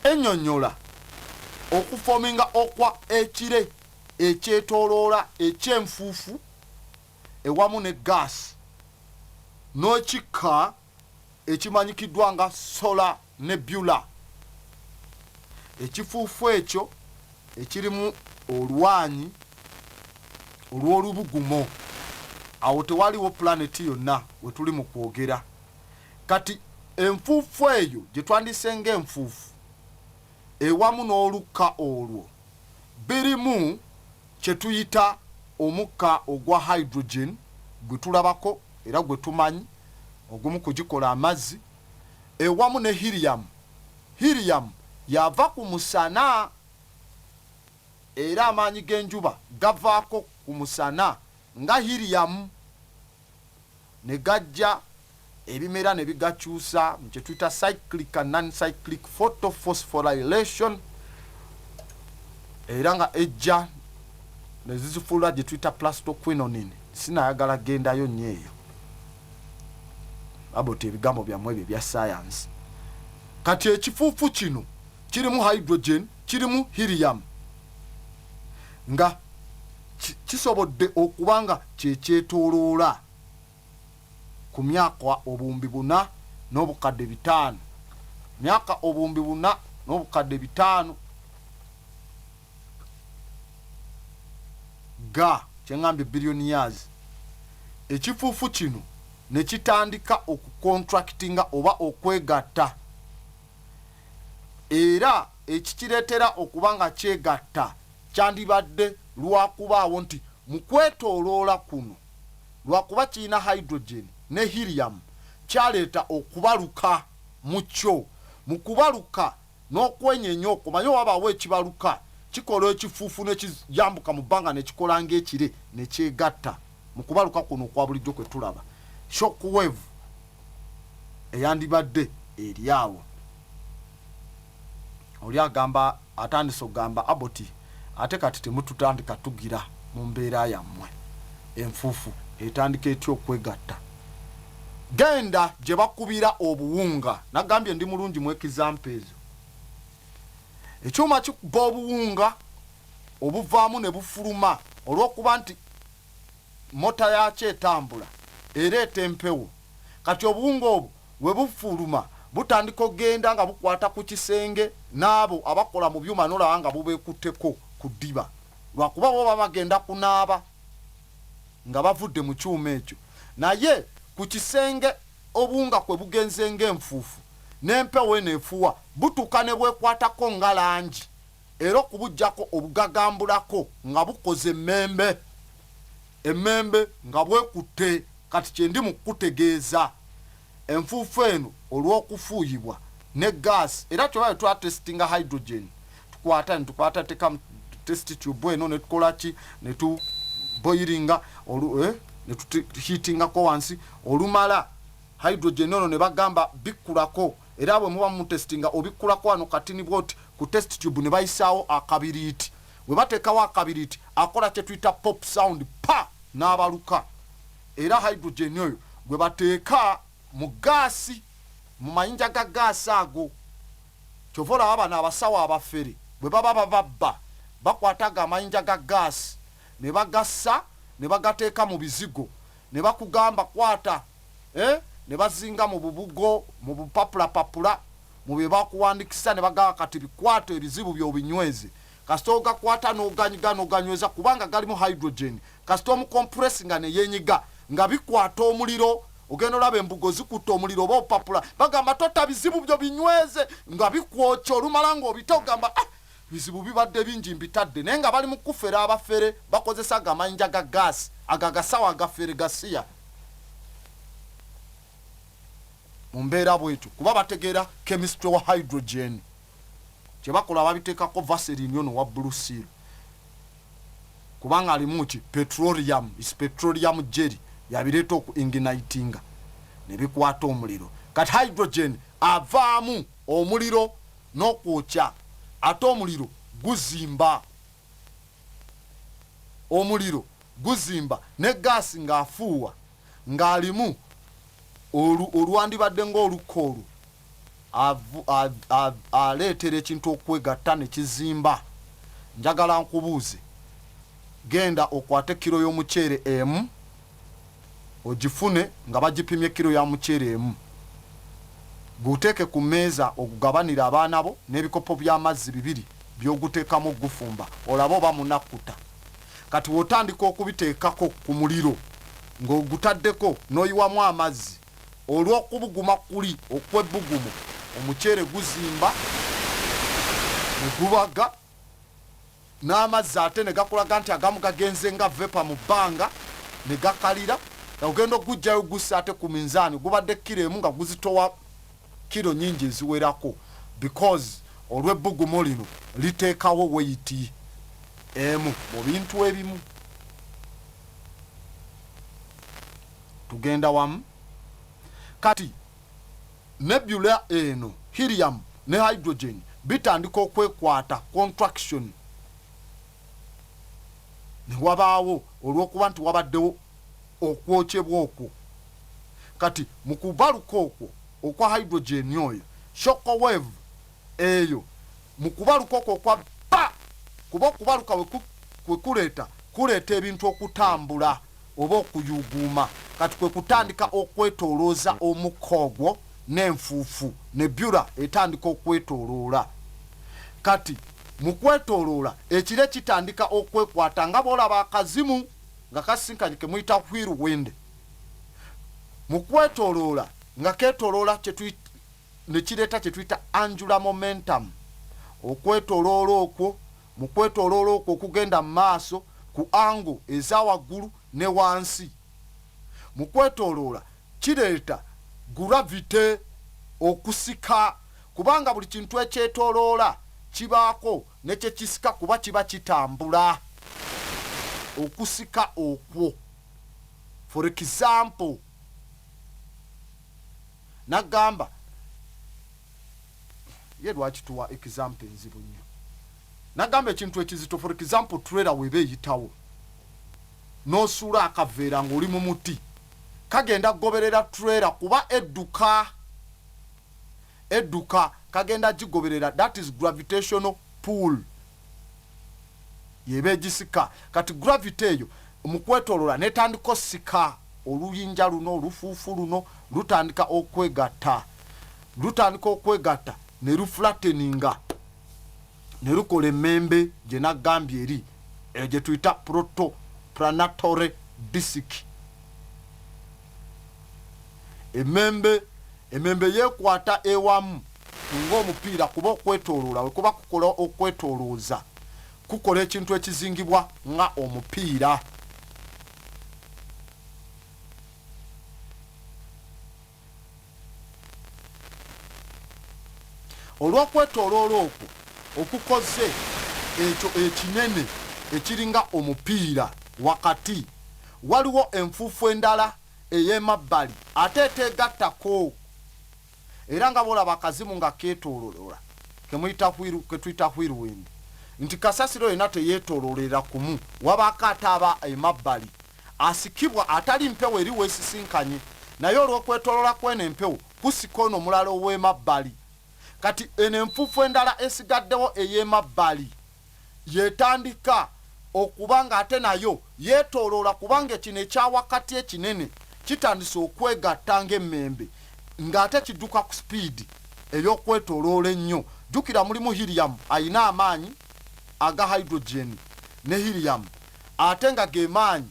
Ennyonnyola okuforminga okwa ekire ekyetooloola ekyenfuufu ewamu ne gaasi n'ekika ekimanyikiddwa nga solar nebula. Ekifuufu ekyo ekirimu olwanyi olw'olubugumo. Awo tewaliwo planeti yonna we tuli mu kwogera. Kati enfuufu eyo gye twandise ng'enfuufu ewamu n'olukka olwo birimu kye tuyita omukka ogwa hydrogen gwe tulabako era gwe tumanyi ogumu kugikola amazzi, ewamu ne helium. Helium yava ku musana era amaanyi g'enjuba gavaako ku musana nga helium ne gajja ebimera ne bigakyusa mu kye tuyita cyclic and non-cyclic photophosphorylation, era nga ejja ne zizifuula gye tuyita plastoquinone. Sinayagala gendayo nnyo eyo aboti ebigambo byammwe ebyo ebya science. Kati ekifuufu kino kirimu hydrogen, kirimu helium, nga kisobodde okubanga kyekyetooloola ku myaka obuwumbi 4 n'obukadde 5. Myaka obuwumbi 4 n'obukadde 5 ga kyengambye billion years. Ekifuufu kino ne kitandika okucontractinga oba okwegatta, era ekikireetera okubanga kyegatta kyandibadde lwakubaawo nti mu kwetooloola kuno lwakuba kirina hydrogen ne helium kyaleeta okubaluka mu kyo. Mu kubaluka n'okwenyenya okumanye wabaawo ekibaluka kikola ekifuufu nekiyambuka mu bbanga nekikola ng'ekire nekyegatta. Mu kubaluka kuno okwa bulijjo kwe tulaba shockwave eyandibadde eri awo. Oli agamba atandise okugamba aboti ate kati temututandika tugira mu mbeera yammwe enfuufu etandika etya okwegatta. Genda gye bakubira obuwunga. Nagambye ndi mulungi mu ekizampa ezo. Ekyuma kikuba obuwunga obuvaamu ne bufuluma olw'okuba nti mota yakyo etambula ereeta empewo. Kati obuwunga obwo we bufuluma butandika okgenda nga bukwata ku kisenge n'abo abakola mu byuma n'olaba nga bubeekutteko ku ddiba lwakuba bo baba bagenda kunaaba nga bavudde mu kyuma ekyo. Naye ku kisenge obuwunga kwe bugenze ng'enfuufu n'empewo eneefuwa butuuka ne bwekwatako nga langi era okubuggyako obugagambulako nga bukoze emmembe nga bwekutte. Kati kyendi mu kutegeeza enfuufu eno olw'okufuuyibwa ne gaasi era kyobaye twatestinga hydrogen tukwata teka test tube eno ne tukola ki ne tu boilinga ne tuhiitingako wansi olumala hydrogen ono ne bagamba bikkulako era bwe muba mu testinga obikkulako wano katini bwoti ku test tube ne bayisaawo akabiriiti. Bwe bateekawo akabiriiti akola kye tuyita pop sound pa n'abaluka. Era hydrogen oyo gwe bateeka mu gaasi mu mayinja ga gaasi ago. Kyova olaba bano abasawo abafere bwe baba babba bakwataga amayinja ga gaasi ne bagassa ne bagateeka mu bizigo ne bakugamba kwata ne bazinga mu bubugo mu bupapulapapula mu bye bakuwandikisa ne bagaba kati bikwata ebizibu by'obinyweze. Kasita ogakwata n'oganyiga n'oganyweza kubanga galimu hydrogen. Kasita omukompressinga ne yenyiga nga bikwata omuliro ogenda olaba embugo zikutta omuliro oba opapula bagamba tota bizibu byo binyweze nga bikwokya olumala ng'obite ogamba bizibu bibadde bingi mbitadde. Naye nga bali mu kufera abafere bakozesa amayinja ga gaasi agagasawo agafere gasiya mu mbeera bwetyo kuba bategeera chemistry wa hydrogen kye bakola babiteekako vaseline ono wa blue seal kubanga alimu ki petroleum is petroleum jelly yabireeta okuinginitinga ne bikwata omuliro. Kati hydrogen avaamu omuliro n'okwokya ate omuliro guzimba ne gaasi ng'afuuwa ng'alimu olwandibadde ng'olukko olwo aleetera ekintu okwegatta ne kizimba. Njagala nkubuuze genda okwate kiro y'omuceere emu ogifune nga bagipimye kiro ya muceere emu guteeke ku mmeeza ogugabanira abaana bo n'ebikopo by'amazzi 2 by'oguteekamu gufumba olaba oba munakkuta. Kati wotandika okubiteekako ku muliro ng'ogutaddeko n'oyiwamu amazzi olw'okubuguma kuli okwebbugumu omuceere guzimba ne gubaga n'amazzi ate ne gakulaga nti agamu gagenze nga vepa mu bbanga ne gakalira ogenda okugjayo gusa ate ku minzaani gubadde kiro emu nga guzitowa kiro nyingi eziwerako because olw'ebbugumu lino liteekawo weiti emu mu bintu ebimu. Tugenda wamu. Kati nebula eno helium ne hydrogen bitandika okwekwata contraction ne wabaawo olw'okuba nti wabaddewo okwokyebwa okwo. Kati mu kubaluka okwo okwa hydrogen oyo shockwave eyo mu kubaluka okwo kwa kuba okubaluka kwe kuleeta ebintu okutambula oba okuyuguuma. Kati kwe kutandika okwetoolooza omukka ogwo n'enfuufu nebula etandika okwetooloola. Kati mu kwetooloola ekire kitandika okwekwata nga boolaba akazimu nga kasinkanye ke muyita whirlwind. Mu kwetooloola nga keetooloola ne kireeta kye tuyita angular momentum. Okwetooloola okwo mu kwetooloola okwo okugenda mu maaso ku ango eza waggulu ne wansi. Mu kwetooloola kireeta gravity okusika, kubanga buli kintu ekyetooloola kibaako ne kye kisika kuba kiba kitambula. Okusika okwo, for example, nagamba ye lwaki tuwa example nzibu nnyo. Nagamba ekintu ekizito, for example trailer weba eyitawo n'osuula akaveera ng'oli mu muti, kagenda goberera trailer kuba edduka kagenda gigoberera. That is gravitational pull, yeba egisika. Kati gravity eyo mu kwetooloola netandika osika, oluyinja luno olufuufu luno lutandika okwegatta ne luflatteninga ne lukola emmembe gye nagambye eri gye tuyita protoplanetary disk. Emmembe yeekwata ewamu ng'omupiira, kuba okwetooloola we kuba kukola okwetoolooza kukola ekintu ekizingibwa nga omupiira. Olw'okwetooloola okwo okukoze ekyo ekinene ekiringa omupiira, wakati waliwo enfuufu endala ey'emabbali ate eteegattako, era nga boolaba akazimu nga keetooloola ketuyita whirlwind, nti kasasiro yonna teyeetooloolera kumu, wabaako ate aba emabbali asikibwa atali mpewo eri weesisinkanye, naye olw'okwetooloola kw'eno empewo kusika ono omulala ow'emabbali. Kati eno enfuufu endala esigaddewo ey'emabbali yeetandika okuba nga ate nayo yeetooloola, kubanga kino ekyawakati ekinene kitandise okwegatta ng'emmembe, ng'ate kidduka ku sipiidi ey'okwetooloola ennyo. Jjukira mulimu helium ayina amaanyi aga hydrogen ne helium, ate nga ge maanyi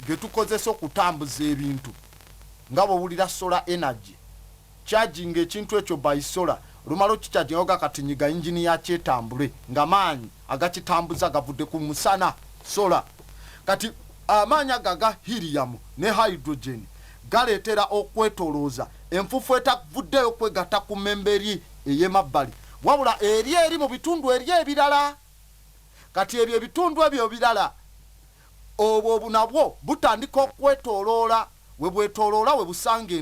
ge tukozesa okutambuza ebintu, nga bw'owulira solar energy, charging ekintu ekyo by solar. Lumalo kikyajinga katinyiga injini yakyetambule nga maanyi agakitambuza gavudde ku musana solar. Kati amaanyi agaga helium ne hydrogen galeetera okwetoolooza enfuufu etavuddeyo okwegatta ku mmembe eri ey'emabbali, wabula eri mu bitundu eri ebirala. Kati ebyo ebitundu ebyo ebirala obwo nabwo butandika okwetooloola, we bwetooloola we busanga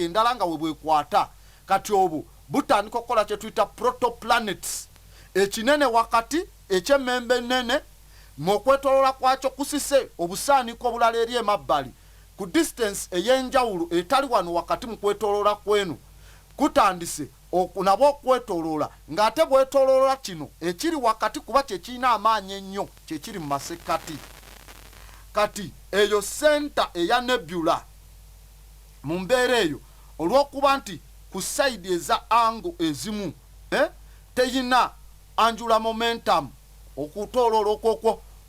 endala nga we bwekwata. Kati obwo butandika okukola kye tuyita protoplanets, ekinene wakati eky'emmembe ennene, mu okwetooloola kwakyo kusise obusaaniko obulala eri emabbali ku distance ey'enjawulo etali wano wakati mu kwetooloola kwenu. Kutandise nabwo okwetooloola ng'ate bwetooloola kino ekiri wakati kuba kye kirina amaanyi ennyo, kye kiri mu masekkati. Kati eyo senta eya nebula mu mbeera eyo, olw'okuba nti ku sayidi eza ango ezimu teyina angular momentum okutooloola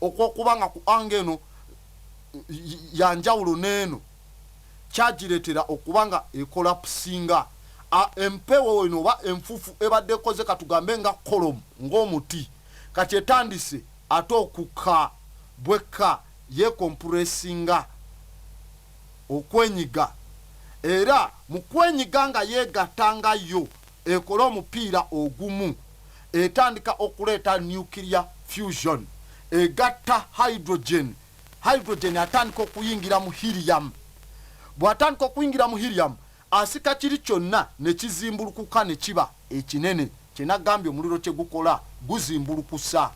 okwokuba nga ku ango eno yanjawulo n'eno, kyagireetera okuba nga ekolapusinga. Empewo eno oba enfuufu ebadde ekoze katugambe nga kolomu ng'omuti, kati etandise ate okukka bwekka yekompuresinga okwenyiga, era mu kwenyiga nga yeegattanga yo ekola omupiira ogumu, etandika okuleeta nuclear fusion, egatta hydrogen atandika okuyingira mu helium. Bw'atandika okuyingira mu helium asika kiri kyonna ne kizimbulukuka ne kiba ekinene. Kyenagambye omuliro kye gukola guzimbulukusa,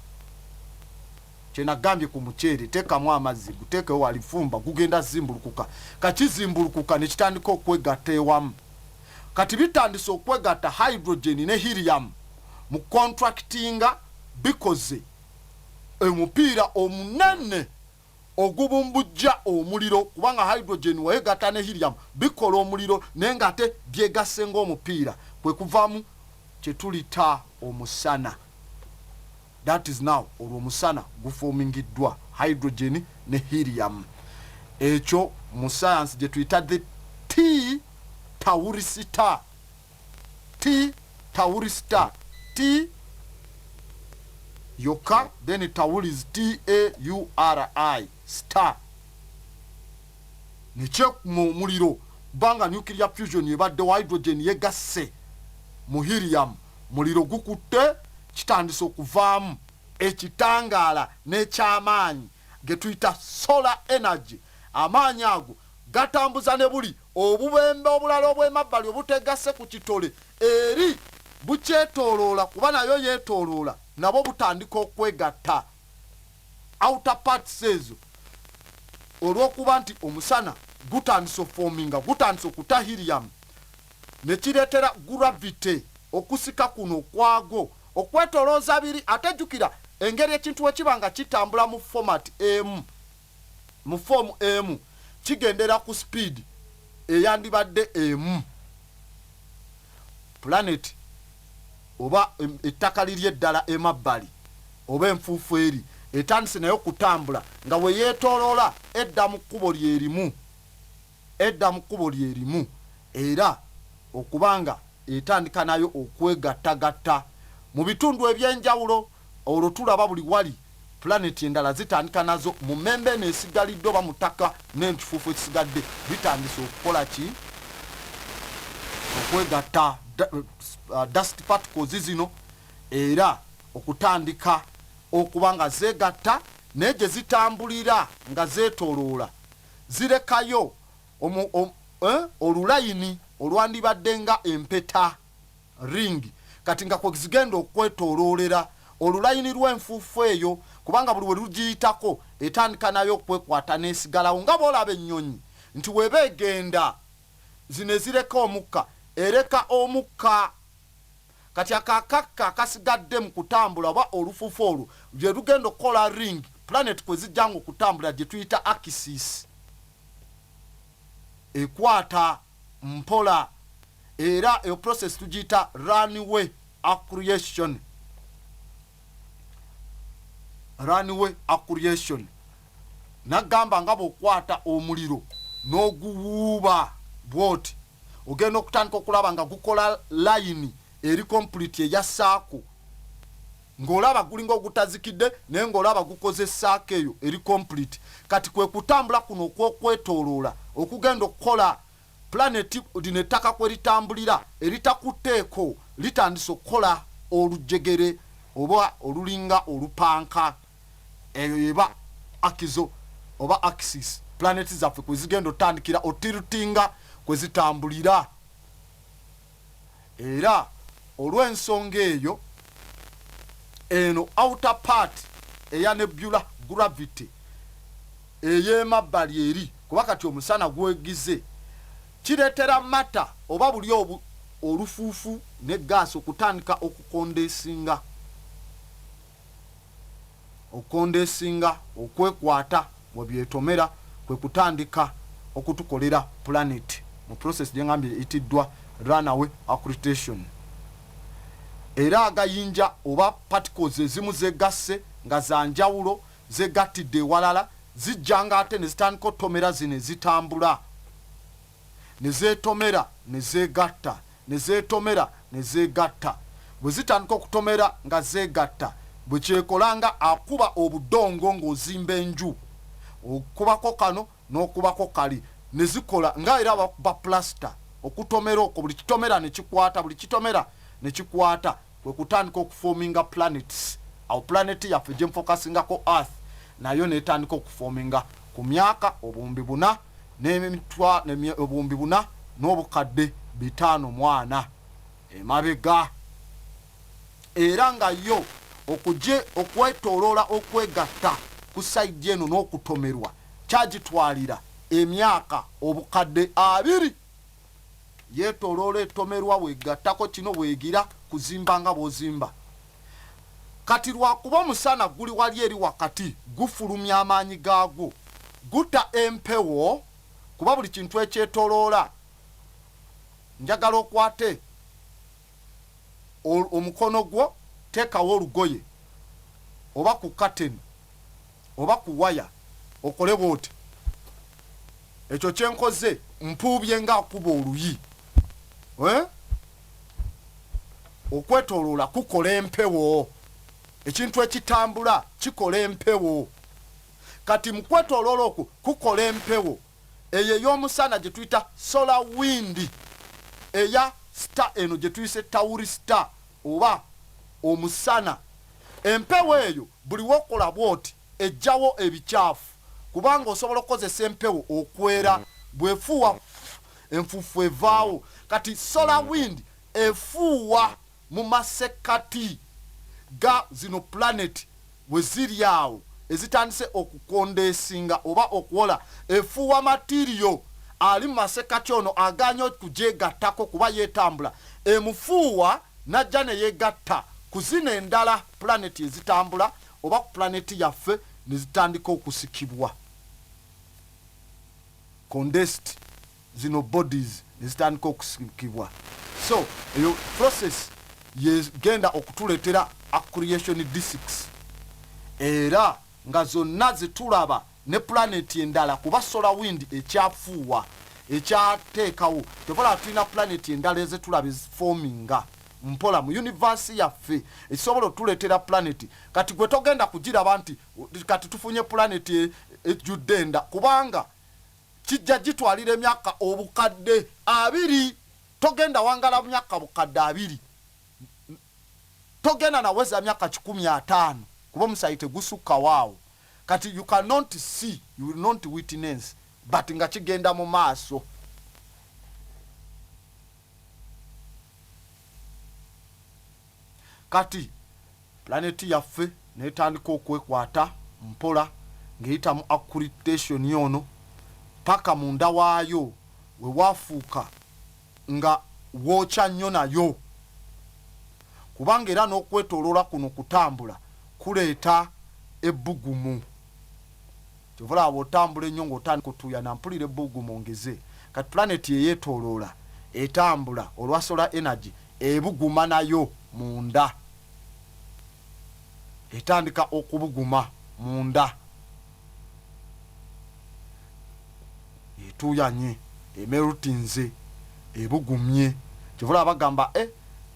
kyenagambye ku muceere teekamu amazzi guteekewo walifumba gugenda zimbulukuka, kakizimbulukuka ne kitandika okwegatta ewamu. Kati bitandise okwegatta hydrogen ne helium mu contractinga bikoze omupiira omunene ogubumbujja omuliro, kubanga hydrogen weegatta ne helium bikola omuliro naye ng'ate byegasse ng'omupiira, kwe kuvaamu kye tulita omusana. That is now olwo omusana gufomingiddwa hydrogen ne helium. Ekyo mu science gye tuyita the T-Tauri star. T yokka, then tauris TAURI star niche mu muliro banga nuclear fusion yebadde hydrogen yegasse mu helium muliro gukutte kitandise okuvaamu ekitangala n'ekyamaanyi getuyita solar energy. Amaanyi ago gatambuza ne buli obubembe obulala obw'emabbali obutegasse ku kitole eri bukyetooloola kuba nayo yeetooloola nabo butandika okwegatta. Outer parts ezo olw'okuba nti omusana gutandise ofominga gutandise okuta helium ne kireetera gravity okusika kuno okwago okwetolooza biri. Ate jjukira engeri ekintu wekibanga kitambula mu format emu mu form emu kigendera ku speed eyandibadde emu. Planet oba ettaka liri eddala emabbali oba enfuufu eri etandise nayo kutambula nga we yeetooloola edda mu kkubo lyerimu era okubanga etandika nayo okwegattagatta mu bitundu ebyenjawulo. Olwo tulaba buli wali planet endala zitandika nazo mu mmembe neesigalidde oba mu ttaka n'enkifuufu ekisigadde bitandise okukola ki okwegatta dust particles zino era okutandika okuba nga zeegatta naye gye zitambulira nga zeetooloola zirekayo olulayini olwandibadde nga empeta ring kati nga kwe zigenda okwetooloolera olulayini lw'enfuufu eyo kubanga buli we lugiyitako etandika nayo okwekwata n'esigalawo nga boolaba ennyonyi nti weba egenda zino ezireka omukka ereka omukka kati akakakka akasigadde mu kutambula oba olufuufu olwo lye lugenda okukola ring planet kwe zijjanga okutambula gye tuyita axis ekwata mpola era eyo process tugiyita runway accretion. Nagamba nga bw'okwata omuliro n'oguwuuba bwoti ogenda okutandika okulaba nga gukola layini eri complete eya saako ng'olaba gulinga ogutazikidde naye ng'olaba gukoze saako eyo eri complete. Kati kwe kutambula kuno okw'okwetooloola okugenda okukola planet lino ettaka kwe litambulira eritakutteeko litandise okukola olujegere oba olulinga olupanka eyo eba akizo oba axis planet zaffe kwe zigenda otandikira otirutinga kwe zitambulira. Era olw'ensonga eyo eno outer part eya nebula gravity ey'emabbali eri kuba kati omusana gwegize kireetera mata oba buli olufuufu ne gaasi okutandika okukondesinga okwekwata webyetomera kwe kutandika okutukolera planet mu process gyengambye itiddwa runaway accretion. Era agayinja oba particles ezimu zegasse nga zanjawulo zegattidde ewalala zijjanga ate ne zitandika otomera zino ezitambula ne zeetomera ne zeegatta ne zeetomera ne zeegatta. Bwe zitandika okutomera nga zeegatta bwe kyekolanga akuba obudongo ng'ozimba enju okubako kano n'okubako kali ne zikola nga era bakuba plaster okutomera okwo buli kitomera ne kikwata buli kitomera ne kikwata kwe kutandika okuforminga planets. Awo planet yaffe gye mfokasingako earth nayo neetandika okuforminga ku myaka obuwumbi 4 n'emitwa obuwumbi 4 n'obukadde 540 emabega. Era nga yo okuje okwetooloola okwegatta ku saidi eno n'okutomerwa kyagitwalira emyaka obukadde 2 yeetooloola etomerwa wegattako kino weegira kuzimba nga bw'ozimba. Kati lwakuba omusana guli wali eri wakati gufulumya amaanyi gaagwo guta empewo kuba buli kintu ekyetooloola njagala okwate omukono gwo teekawo olugoye oba ku kateni oba ku waya okole bwoti ekyo kyenkoze mpuubye nga akuba oluyi okwetooloola kukola empewo ekintu ekitambula kikola empewo kati mukwetoloola okwo kukola empewo eyo ey'omusana gye tuyita solar wind eya star eno gye tuyise tauri star oba omusana empewo eyo buli wokola bwoti ejjawo ebikyafu kubanga osobola okukozesa empewo okwera bwefuuwa enfuufu evaawo kati solar wind efuuwa mu masekati ga zino planet we ziri awo ezitandise okukondesinga oba okuwola efuuwa materiyo ali mu masekati ono aganya okugyegattako kuba yeetambula emufuuwa najja ne yeegatta ku zino endala planeti ezitambula oba ku planeti yaffe ne zitandika okusikibwa condensed zino bodies ne zitandika okusikibwa so eyo process yegenda okutuleetera accretion discs era nga zonna zitulaba ne planeti endala kuba solar wind ekyafuuwa ekyateekawo tovala tulina planeti endala ezitulaba eziforminga mpola mu universe yaffe ekisobola otuleetera planeti kati gwe togenda kugiraba nti kati tufunye planeti ejjudde enda kubanga kijja gitwalira emyaka obukadde 2 togenda wangala myaka bukadde 2 togenda naweza myaka 15 kuba omusayi tegusukka waawo kati you cannot see, you will not witness but nga kigenda mu maaso kati planeti yaffe netandika okwekwata mpola ng'eyita mu accretion yono paka munda waayo we wafuuka nga wookya nnyo nayo kubanga era n'okwetoloola kuno kutambula kuleeta ebbugumu kyovula abo otambula ennyo ng'otandika otuuya nampulira ebbugumu ngeze kati planeti eyeetoloola etambula olwa solar energy ebuguma nayo munda etandika okubuguma munda etuyanye emerutinze ebugumye kyovula bagamba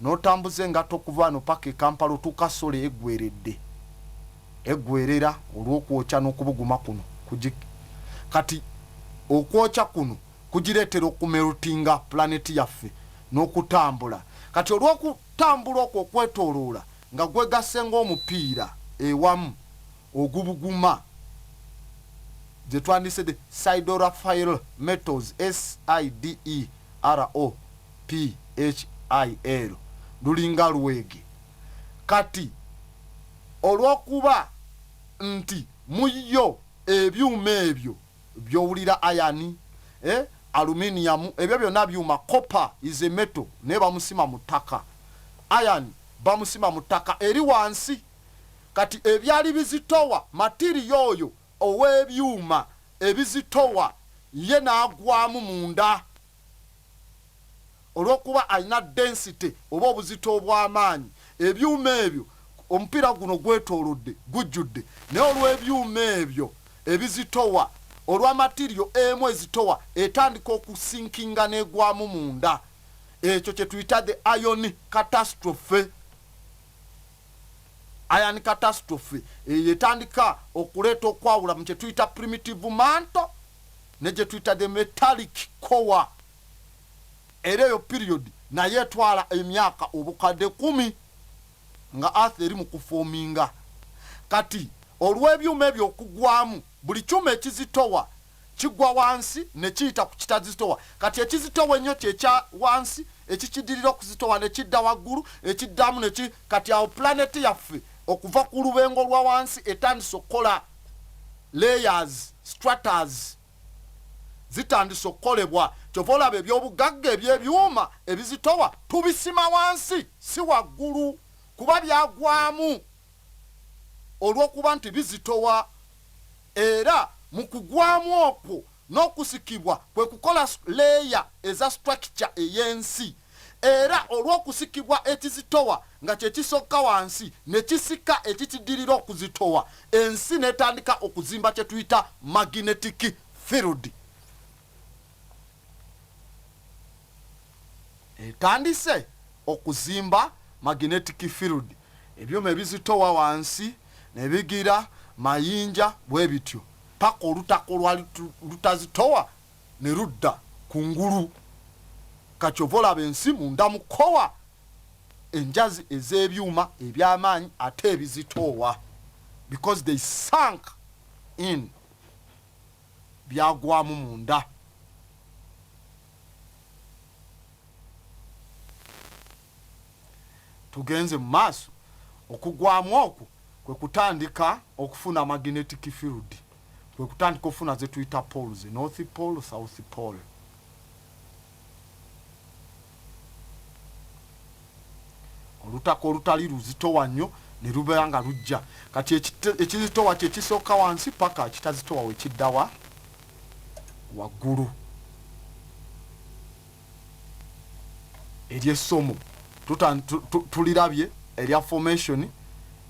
n'otambuza engato okuva wano paka Kampala otuuka sole eggweredde eggwerera olw'okwokya n'okubuguma kuno kati okwokya kuno kugireetera okumerutinga planeti yaffe n'okutambula kati olw'okutambula okwo okwetoloola nga gwegasse ng'omupiira ewamu ogubuguma ze twandise the siderophile metals SIDEROPHIL lulinga lwege kati olw'okuba nti muyo ebyuma ebyo byowulira ayani aluminium ebyo byonna byuma copper is a metal ne bamusima mu ttaka iron bamusima mu ttaka eri wansi kati ebyali bizitowa materiyo oyo ow'ebyuma ebizitowa ye n'agwamu munda olw'okuba alina density oba obuzito obw'amaanyi ebyuma ebyo omupiira guno gwetoolodde gujjudde naye olw'ebyuma ebyo ebizitowa olw'amatiriyo emu ezitowa etandika okusinkinga n'egwamu munda ekyo kye tuyita the iron catastrophe iron catastrophe etandika okuleeta okwawula mu kye tuyita primitive mantle ne gye tuyita the metallic core era eyo period naye etwala emyaka obukadde 10 nga earth eri mu kufoominga kati olw'ebyuma ebyo okugwamu buli kyuma ekizitowa kigwa wansi ne kiyita ku kitazitowa kati ekizitowa ennyo kyekya wansi ekikidirira okuzitowa ne kidda waggulu ekiddamu kati awo planeti yaffe okuva ku lubengo lwa wansi etandise okukola layers stratas zitandise okukolebwa kyova olaba ebyobugagga eby'ebyuma ebizitowa tubisima wansi si waggulu kuba byagwamu olw'okuba nti bizitowa era mu kugwamu okwo n'okusikibwa kwe kukola leya eza structure ey'ensi era olw'okusikibwa ekizitowa nga kyekisokka wansi ne kisika ekikidirira okuzitowa ensi netandika okuzimba kye tuyita magnetic field etandise okuzimba magnetic field ebyuma ebizitowa wansi ne bigira mayinja bwe bityo paka olutako lwali lutazitowa ne rudda kungulu kachovola bensi munda mukowa enjazi ez'ebyuma ebyamaanyi ate ebizitowa because they sank in byagwamu munda. Tugenze mu maaso okugwamu okwo kwe kutandika okufuna magnetic field, kwe kutandika okufuna ze tuyita poles, north pole, south pole. Olutako olutali luzitowa nnyo ne lubeera nga lujja kati ekizitowa kye kisooka wansi paka kitazitowa we kiddawa waggulu. Eryessomo tulirabye erya formation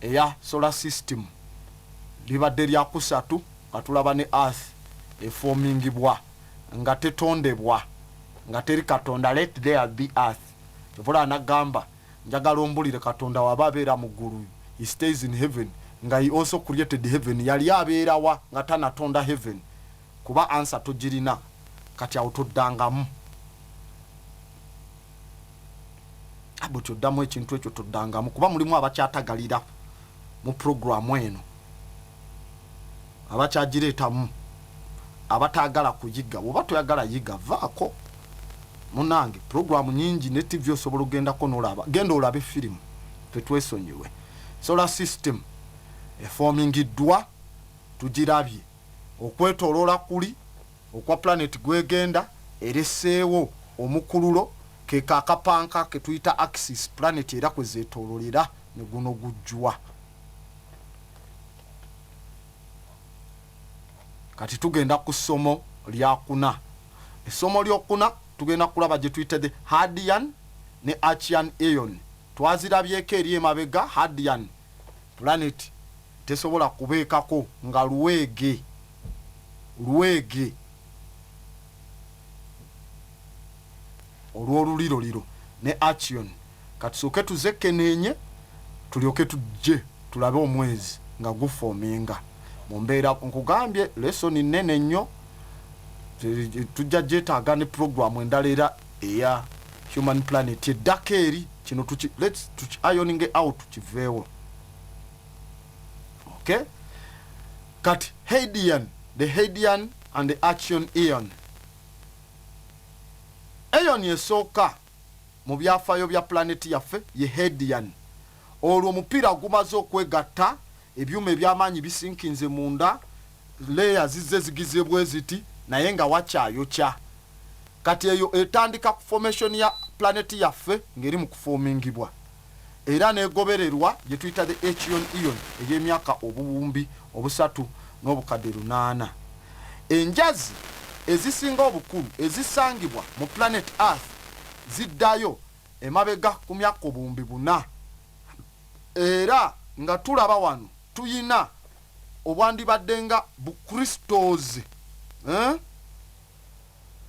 eya solar system libadde lya kusatu nga tulaba ne earth eformingibwa nga tetondebwa nga teri katonda, let there be earth. Kivula anagamba njagala ombulire katonda waba abeera mu ggulu, he stays in heaven, nga he also created heaven. Yali abeerawa nga tanatonda heaven? Kuba answer togirina kati awo toddangamu abo toddamu ekintu ekyo toddangamu kuba mulimu abakyatagalira mu programu eno, abakyagireetamu, abataagala kuyiga. Oba toyagala yiga vaako munange, programu nyingi ne TV osobola ogendako n'olaba, genda olabe firimu tetwesonyiwe. Solar system eformingiddwa tugirabye okwetoloola kuli okwa planet gwegenda ereseewo omukululo ke kakapanka ke tuyita axis planet era kwe zeetoololera ne guno gujjwa. Kati tugenda ku ssomo lya kuna. Essomo ly'okuna tugenda kulaba gye tuyita the Hadean ne Achean Aeon. Twazirabyeko eri emabega. Hadean planet tesobola kubeekako nga luweege olw'oluliro ne Achean. Katusooke tuzekeneenye tulyoke tujje tulabe omwezi nga gufominga mu mbeera. Nkugambye lesson nnene nnyo, tujja gyetaaga ne programu endala era eya human planet eddako eri kino tuki ironing out kiveewo. Okay, kati Hadean, the Hadean and the Achean Aeon. Aeon esooka mu byafaayo bya planet yaffe ye Hadean. Olwo omupiira gumaze okwegatta, ebyuma ebyamaanyi bisinkinze munda, leya zizze zigizebwe ziti naye nga wakyayokya. Kati eyo etandika ku formation ya planet yaffe ngeri mu kuformingibwa era negobererwa gye tuyita the Achean Aeon ey'emyaka obuwumbi obusatu n'obukadde 8. Enjazi ezisinga obukulu ezisangibwa mu planet Earth ziddayo emabega ku myaka obuwumbi 4, era nga tulaba wano tuyina obwandibadde nga bukristals,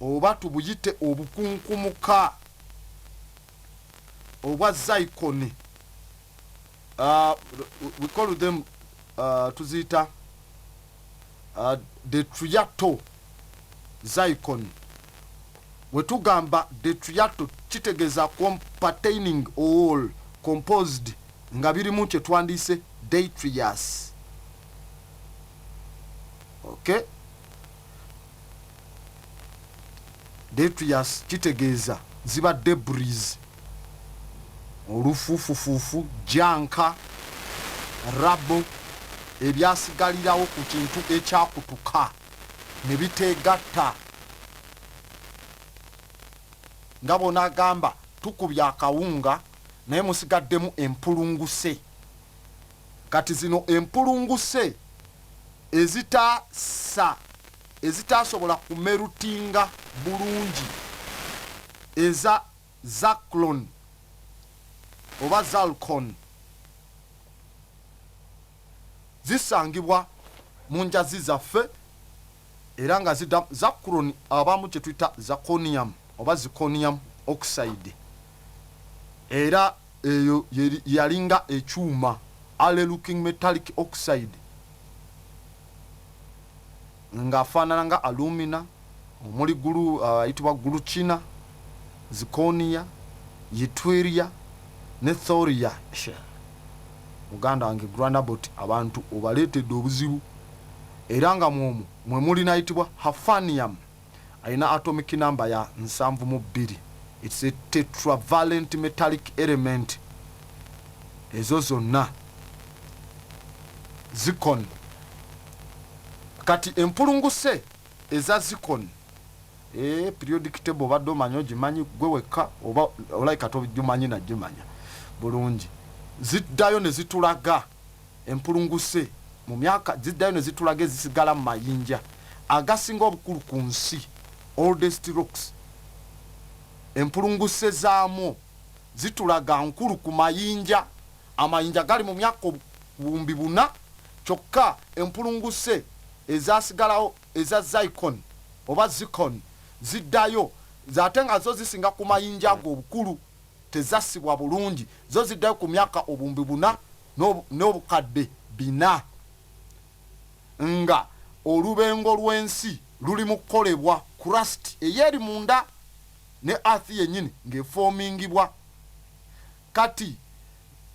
oba tubuyite obukunkumuka obwa zircon. We call them tuzita detriato zircon. Wetugamba detriato kitegeza containing all composed nga birimu kye twandise detritus. Okay, detritus kitegeza ziba debris, olufuufufuufu, janka, rabo ebyasigalirawo ku kintu ekyakutuka ne biteegatta. Nga bonaagamba tukubya akawunga naye musigaddemu empulunguse. Kati zino empulunguse ezitaasobola kumerutinga bulungi eza zaclone oba zircon zisangibwa mu njazi zaffe era nga zaclone abamu kye tuyita zirconium oba zirconium oxide, era eyo yalinga ekyuma ale looking metallic oxide nga afaanana nga alumina omuli gulu ayitibwa guluchina zirconia ytweria ne thoria. Muganda wange granabot abantu obaleetedde obuzibu era nga mwe mulina ayitibwa hafnium alina atomic number ya 72. It's a tetravalent metallic element. Ezo zonna zircon. Kati empulunguse eza zircon periodic table baddo manyo gimanyi gwe wekka oba olaika to gimanyi na gimanya bulungi. Ziddayo ne zitulaga empulunguse mu myaka ziddayo ne zitulaga ezisigala mu mayinja agasinga obukulu ku nsi, oldest rocks. Empulunguse zaamu zitulaga nkulu ku mayinja, amayinja gali mu myaka 4,000 kyokka empulunguse ezasigalawo eza zircon oba zircon ziddayo zate nga zo zisinga ku mayinja ago obukulu tezasibwa bulungi, zo ziddayo ku myaka 4,000 n'obukadde 4 nga olubengo lw'ensi luli mu kukolebwa crust eyeri munda ne earth yennyini ng'efoomingibwa. Kati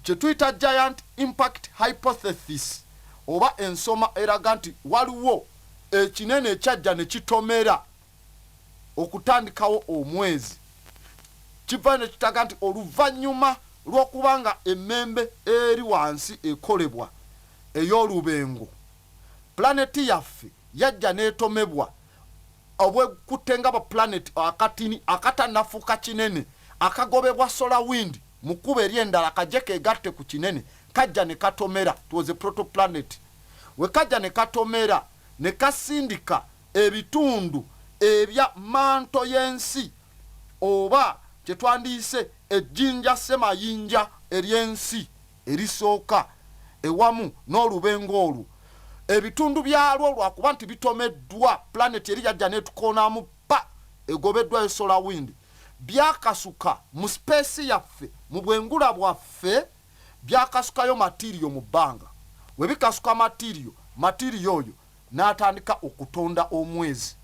kye tuyita giant impact hypothesis oba ensoma eraga nti waliwo ekinene ekyajja ne kitomera okutandikawo omwezi, kiva ne kitaga nti oluvannyuma lw'okubanga emmembe eri wansi ekolebwa ey'olubengo planeti yaffe yajja n'etomebwa obwekutte nga baplanet akatini akatanafuuka kinene akagobebwa solar wind mu kkuba ery'endala kajje keegatte ku kinene kajja ne katomera. It was a protoplanet. We kajja ne katomera ne kasindika ebitundu ebya manto y'ensi oba kye twandiise ejjinja semayinja ery'ensi erisooka ewamu n'olubengo olwo. Ebitundu byalwo lwakuba nti bitomeddwa planet eri yajja n'etukoonamu pa egobeddwayo solar wind byakasuka mu space yaffe mu bwengula bwaffe byakasukayo material mu bbanga. We bikasuka material oyo n'atandika okutonda omwezi.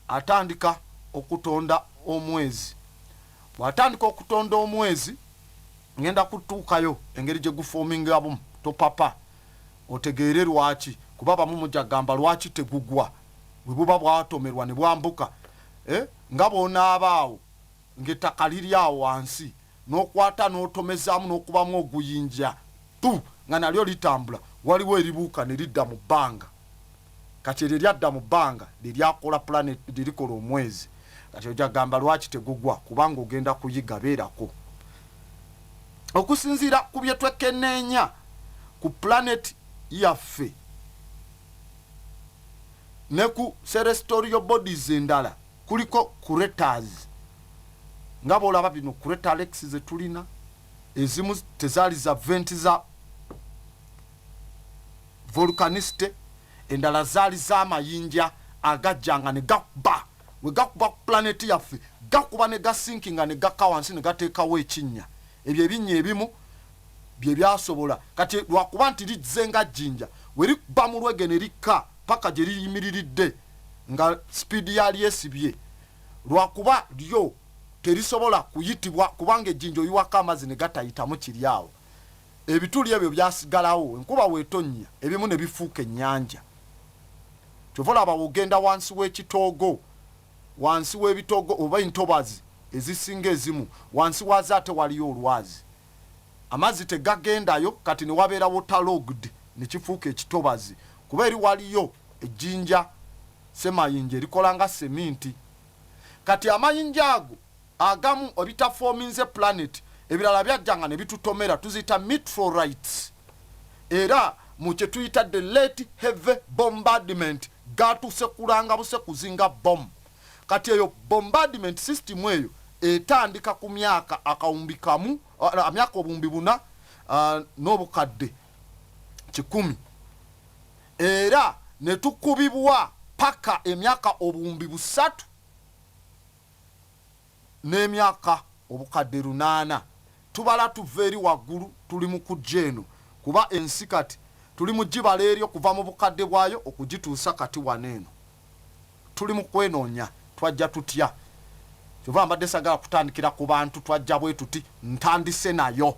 Atandika okutonda omwezi. Bw'atandika okutonda omwezi ngenda kutuukayo engeri gye gufoomingamu topapa otegeere lwaki kuba bamu mujagamba lwaki tegugwa bwe buba bwatomerwa ne bwambuka nga bonaabaawo ng'ettaka liri awo wansi n'okwata n'otomezaamu n'okubamu oguyinja tu nga nalyo litambula waliwo eribuuka ne lidda mu bbanga. Kati eryo lyadda mu bbanga liryakola planet lirikola omwezi. Kati ojagamba lwaki tegugwa kubanga ogenda kuyiga beerako. Okusinziira ku bye twekenneenya ku planet yaffe ne ku celestial bodies endala kuliko craters. Nga bw'olaba bino crater lakes ze tulina ezimu tezaali za vent za volcanicity, endala zaali z'amayinja agajjanga ne gakuba. We gakuba ku planet yaffe gakuba ne gasinkinga ne gakka wansi ne gateekawo ekinnya. Ebyo ebinnya ebimu bye byasobola kati lwakuba nti lizze nga jjinja we likuba mu lwege ne likka paka gye liyimiriridde nga speed yali esibye lwakuba lyo terisobola kuyitibwa kubanga ejjinja oyiwako amazzi ne gatayitamu kiri awo. Ebituli ebyo byasigalawo enkuba weetonnya ebimu ne bifuuka ennyanja. Kyova olaba ogenda wansi w'ekitoogo wansi w'ebitoogo oba entobazi ezisinga ezimu wansi waazo ate waliyo olwazi. Amazzi tegagendayo kati ne wabeera waterlogged ne kifuuka ekitobazi kuba eri waliyo ejjinja semayinja erikola nga seminti. Kati amayinja ago agamu obitafoominze planet ebirala byajjanga ne bitutomera tuziyita meteorites era mu kye tuyita the late heavy bombardment gatuuse kulanga buse kuzinga bomb. Kati eyo bombardment system eyo etandika ku myaka akawumbi kamu myaka 4,000 n'obukadde 100 era ne tukubibwa paka emyaka 3,000 n'emyaka obukadde 8 tubala tuva eri waggulu tuli mu kujja eno kuba ensi kati tuli mu gibala eri okuva mu bukadde bwayo okugituusa kati waneeno tuli mu kwenoonya twajja tutya kyova mbadde sagala kutandikira ku bantu twajja bwe tuti ntandise nayo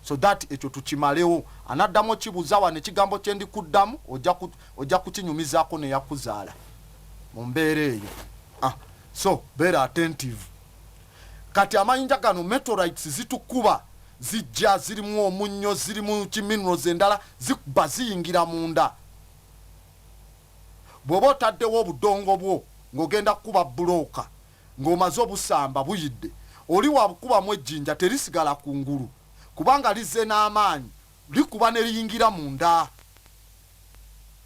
so that ekyo tukimalewo anaddamu kibuuza wano ekigambo kye ndikuddamu ojja kukinyumizaako neyakuzaala mu mbeera eyo so beera attentive kati amayinja gano meteorites zitukuba zijja zirimu omunnyo zirimu kiminerals endala zikuba ziyingira munda bw'oba otaddewo obudongo bwo ng'ogenda kukuba bulooka ng'omaze obusamba buyidde oli wabukubamu ejjinja terisigala ku ngulu kubanga lizze n'amaanyi likuba ne liyingira munda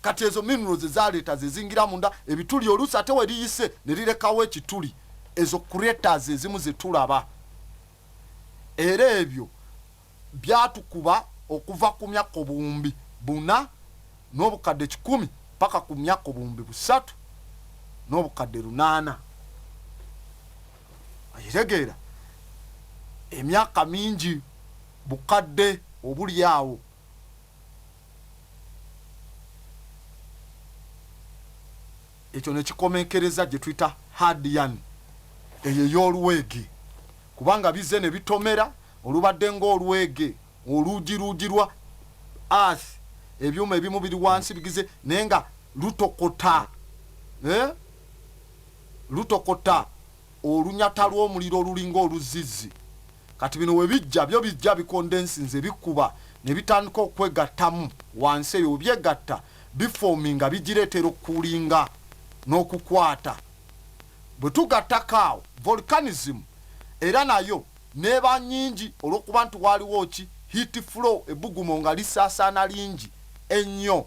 kati ezo minerals ezaleeta zezingira munda ebituli oluusi ate we liyise ne lirekawo ekituli ezo creators ezimu zetulaba era ebyo byatukuba okuva ku myaka obuwumbi 4 n'obukadde 100 paka ku myaka obuwumbi 3 n'obukadde 8 ayitegeera emyaka mingi bukadde obuli awo ekyo nekikomenkereza gye tuyita Hadian eyo y'oluwege kubanga bizze ne bitomera olubadde ng'oluwege oluugirugirwa earth ebyuma ebimu biri wansi bigize naye nga lutokota lutokota olunyata lw'omuliro olulinga oluzizi kati bino we bijja byo bijja bikondensinze bikuba ne bitandika okwegattamu wansi eyo byegatta bifominga bigireetera okulinga n'okukwata bwe tugattakaawo volcanism era nayo neba nyingi olw'okuba nti waliwo ki heat flow ebbugumo nga lisaasaana lingi ennyo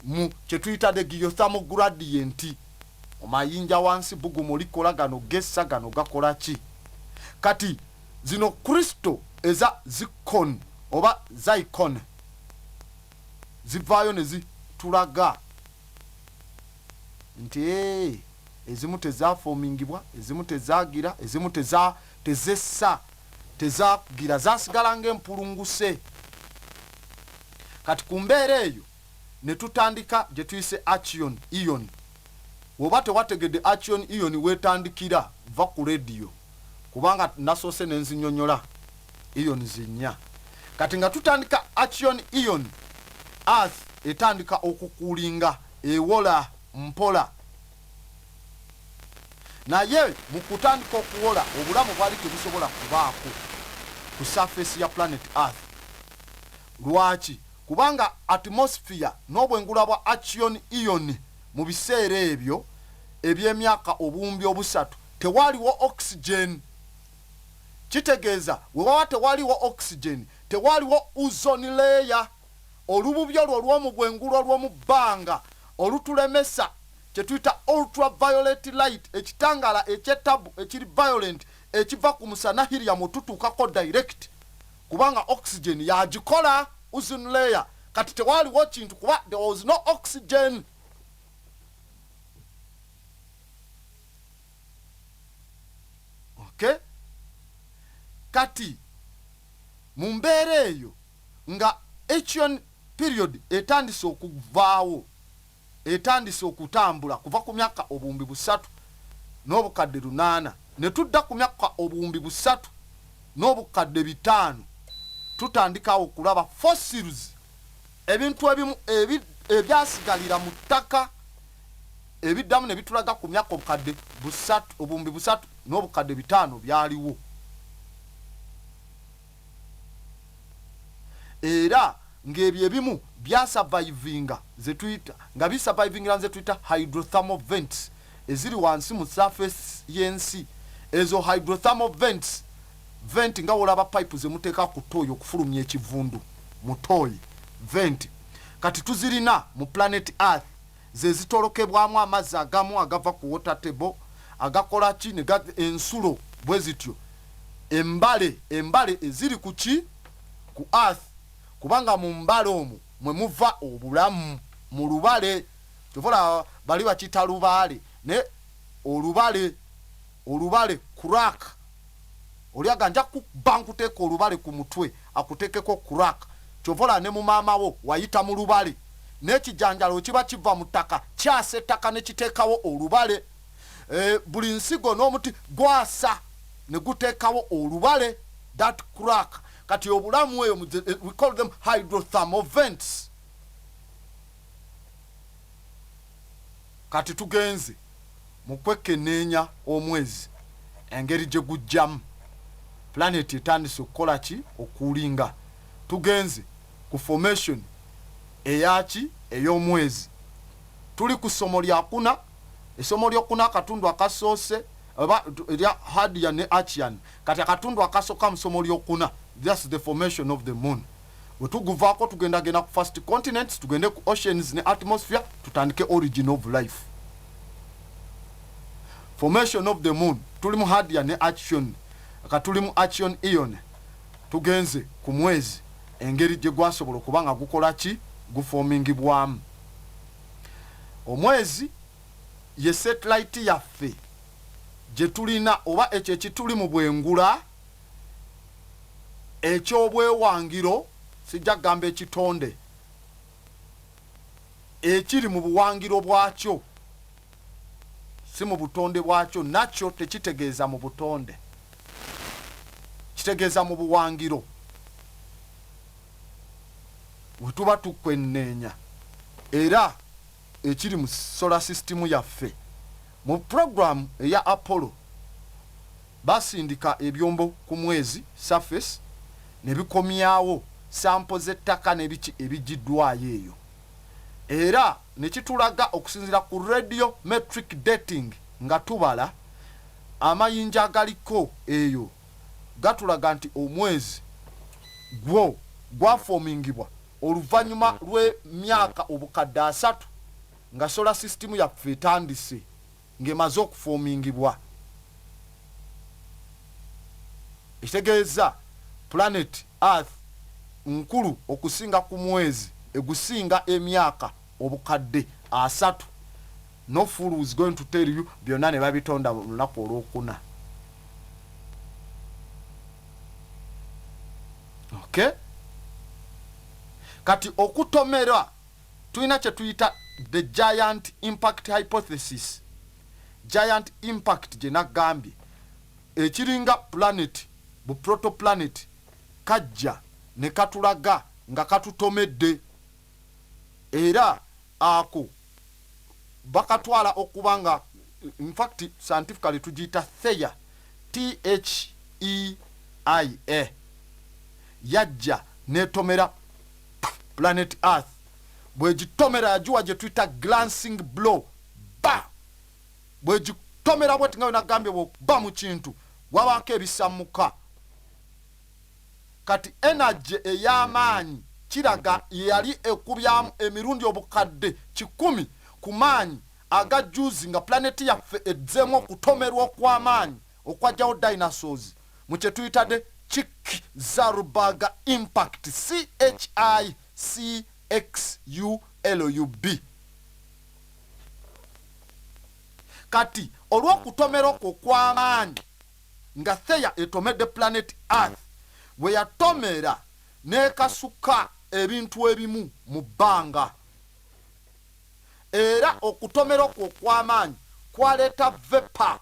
mu kyetuyita the geothermal gradient omayinja wansi bbugumo likola gano gessa gano gakola ki kati zino kristo eza zircon oba zircon zivaayo ne zitulaga nti ezimu tezafomingibwa ezimu tezagira ezimu tezessa tezagira zasigala ng'empulunguse kati ku mbeera eyo ne tutandika gye tuyise action ion oba tewategedde action ion weetandikira va ku radio kubanga nasoose nenzinyonyola ion zinnya kati nga tutandika action ion earth etandika okukulinga ewola mpola naye mu kutandika okuwola obulamu bwali tebusobola kubaako ku surface ya planet earth lwaki kubanga atmosphere n'obwengula bwa action ion mu biseera ebyo eby'emyaka obuwumbi 3 tewaliwo oxygen kitegeeza wewawa tewaliwo oxygen tewaliwo ozone layer olububi olwo olw'omu bwengulu olw'omu bbanga olutulemesa kyetuyita ultraviolet light ekitangala ekyetabu ekiri violent ekiva ku musana hiriya mututuukako direct kubanga oxygen yagikola ozone layer kati tewaliwo kintu kuba there was no oxygen okay kati mu mbeera eyo nga action period etandise okuvaawo etandise okutambula kuva ku myaka obuwumbi 3 n'obukadde 8 ne tudda ku myaka obuwumbi 3 n'obukadde 5 tutandikawo okulaba fossils ebintu ebimu ebyasigalira mu ttaka ebiddamu ne bitulaga ku myaka obukadde 3 obuwumbi 3 n'obukadde 5 byaliwo era ng'ebyo ebimu byasurvivinga zetuyita nga bisurvivingira zetuyita hydrothermal vents eziri wansi mu surface y'ensi ezo hydrothermal vents vent nga wolaba pipe zemuteeka ku tooyi okufulumya ekivundu mu tooyi vent kati tuzirina mu planet earth zezitolokebwamu amazzi agamu agava ku water table agakola ki ensulo bwe zityo embale eziri ku ki ku earth kubanga mu mbale omwo mwe muva obulamu mu lubale tuvola bali bakita lubale ne olubale crack oli aganja kuba nkuteeka olubale ku mutwe akuteekeko crack kyovola ne mu maama wo wayita mu lubale n'ekijanjalo kiba kiva mu ttaka kyasa ettaka ne kiteekawo olubale buli nsigo n'omuti gwasa ne guteekawo olubale that crack kati obulamu eyo we call them hydrothermal vents. Kati tugenze mu kwekenneenya omwezi engeri gye gujjamu planet etandise okukola ki okulinga tugenze ku formation eyaki ey'omwezi tuli ku ssomo lya kuna essomo ly'okuna akatundu akasoose oba erya Hadian ne Archean kati akatundu akasooka mu ssomo ly'okuna that's the formation of the moon bwe tuguvaako tugendagenda ku first continents tugende ku oceans ne atmosphere tutandike origin of life. Formation of the moon tuli mu Hadian ne Archean akatuli mu Archean Ion tugenze ku mwezi engeri gye gwasobola okuba nga gukola ki guformingibwamu. Omwezi ye satellite yaffe gye tulina oba ekyo ekituli mu bwengula eky'obwewangiro sijja kugamba ekitonde ekiri mu buwangiro bwakyo si mu butonde bwakyo nakyo tekitegeeza mu butonde kitegeeza mu buwangiro we tuba tukwenneenya era ekiri mu solar system yaffe. Mu program eya Apollo basindika ebyombo ku mwezi surface ne bikomyawo sample z'ettaka n'ebiki ebigiddwayo eyo era ne kitulaga okusinzira ku radiometric dating nga tubala amayinja agaliko eyo gatulaga nti omwezi gwafomingibwa oluvannyuma lw'emyaka obukadde 3 nga solar system yaffe etandise ng'emaze okufomingibwa. Ekitegeeza planet Earth nkulu okusinga ku mwezi egusinga emyaka obukadde 3. No fool is going to tell you byonna ne babitonda mu lunaku olwokuna. Okay? Kati okutomera tulina kye tuyita the giant impact hypothesis. Giant impact gye nagambye ekiringa planet bu protoplanet kajja ne katulaga nga katutomedde era ako bakatwala okubanga in fact scientifically tugiyita Theia THEIA yajja netomera planet Earth bwe gitomera yajuwa gye tuyita glancing blow ba bwe gitomera bweti nga nagambye bw'okuba mu kintu wabanko ebisammuka kati energy ey'amaanyi kiraga yali ekubyamu emirundi obukadde 10 ku maanyi aga juice nga planet yaffe edzeemu okutomerwa okw'amaanyi okwajjawo dinosaurs mu kye tuyitadde Chicxulub impact CHICXULUB. Kati olw'okutomera okwo kw'amaanyi nga Theia etomedde planet Earth bwe yatomera n'ekasuka ebintu ebimu mu bbanga era okutomera okwo kw'amaanyi kwaleeta vapor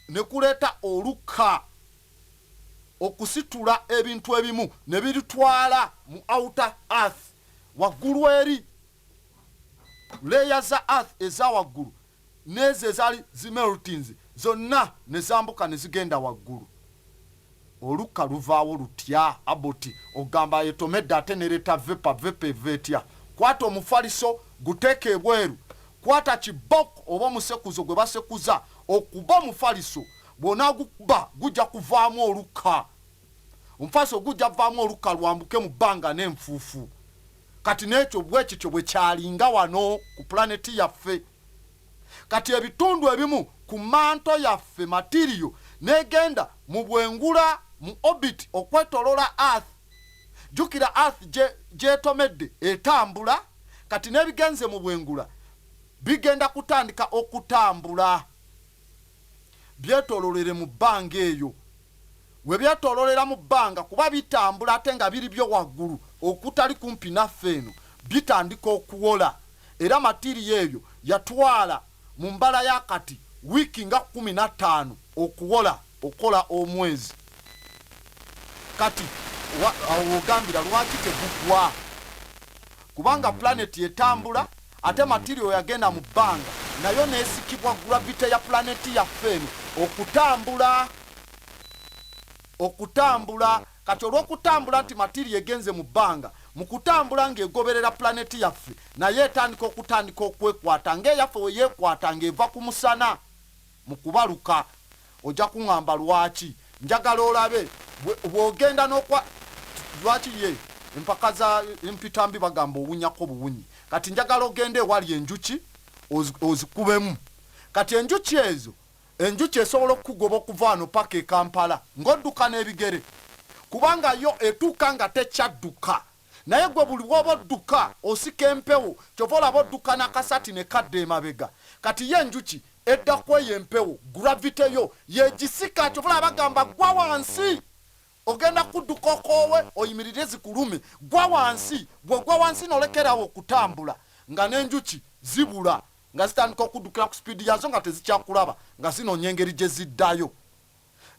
ne kuleeta oluka okusitula ebintu ebimu ne biritwala mu outer Earth waggulu eri leya za Earth eza waggulu n'ezo ezaali zimeltings zonna ne zambuka ne zigenda waggulu. Oluka luvaawo lutya aboti ogamba yetomedde ate nereeta vapor evetya. Kwata omufaliso guteeke ebweru, kwata kiboko oba omusekuzo gwe basekuza okuba omufaliso bw'onaagukuba gujja kuvaamu oluka. Omufaliso gujja vaamu oluka lwambuke mu bbanga n'enfuufu. Kati n'ekyo bwekityo bwe kyalinga wano ku planeti yaffe. Kati ebitundu ebimu ku manto yaffe material negenda mu bwengula mu orbit okwetolola Earth. Jukira Earth gyetomedde etambula kati n'ebigenze mu bwengula bigenda kutandika okutambula. byetololere mu bbanga eyo. We byetololera mu bbanga kuba bitambula ate nga biri byo waggulu okutali kumpi naffe eno bitandika okuwola. Era matiriyo eyo yatwala mu mbala yakati wiiki nga 15 okuwola okola omwezi. Kati ogambira lwaki tegugwa? Kubanga planet etambula ate matiriyo yagenda mu bbanga nayo nesikibwa gravity ya planet yaffe eno okutambula. Kati olw'okutambula nti matiriyo egenze mu bbanga mu kutambula ng'egoberera planet yaffe naye etandika okwekwata ng'eyaffe we yeekwata ng'eva ku musana mu kubaluka. Ojja kuŋŋamba lwaki? Njagala olabe bw'ogenda n'okwa lwaki ye empaka za empitambi bagamba owunyako buwunyi. Kati njagala ogende ewali enjuki ozikubemu. Kati enjuki esobola okugoba okuva wano paka e Kampala ng'odduka n'ebigere, kubanga yo etuuka nga tekyadduka. Naye gwe buli bw'oba odduka osika empewo kyova olaba odduka n'akasati ne kadda emabega. Kati ye enjuki edda kweyo empewo gravity yo yegisika kyova olaba bagamba gwa wansi. Ogenda kudduka okoowe oyimirire zikulume gwa wansi. Bw'ogwa wansi n'olekerawo okutambula nga n'enjuki zibula nga zitandika okuddukira ku sipiidi yazo nga tezikyakulaba nga zinoonya engeri gye ziddayo.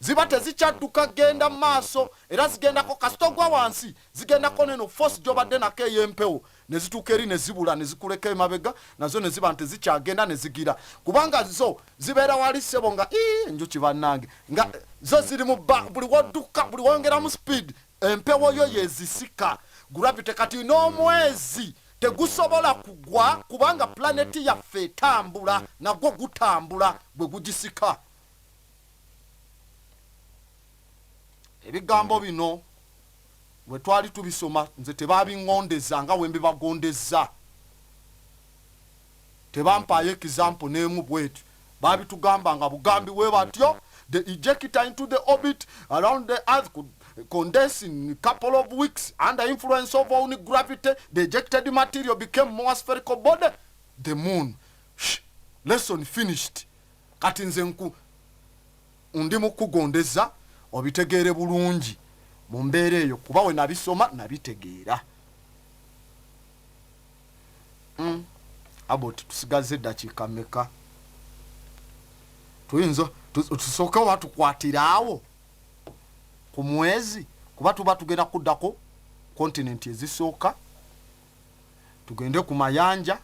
Ziba tezikyadduka genda mu maaso era zigendako kasita ogwa wansi zigendako neno force gy'obadde nako ey'empewo ne zituuka eri ne zibula ne zikuleka emabega nazo ne ziba nti zikyagenda ne zigira. Kubanga zo zibeera wali ssebo nga enjuki bannange nga zo ziri mu buli wodduka buli wongeramu speed empewo yo yezisika gravity. Kati n'omwezi tegusobola kugwa kubanga planeti yaffe etambula nagwo gutambula bwe gugisika. Ebigambo bino bwe twali tubisoma nze tebabiŋŋondeza nga we mbibagondeza. Tebampaayo example n'emu bwetu. Babitugamba nga bugambi we batyo. The ejector into the orbit around the earth could condense in a couple of weeks under influence of only gravity. The ejected material became more spherical body. The moon. Lesson finished. Kati nze ndi mu kugondeza obitegeere bulungi mu mbeera eyo kuba we nabisoma nabitegeera. Aboti tusigaze eddakiika mmeka? Tuyinza tusooke watukwatira awo ku mwezi kuba tuba tugenda kuddako kontinenti ezisooka, tugende ku mayanja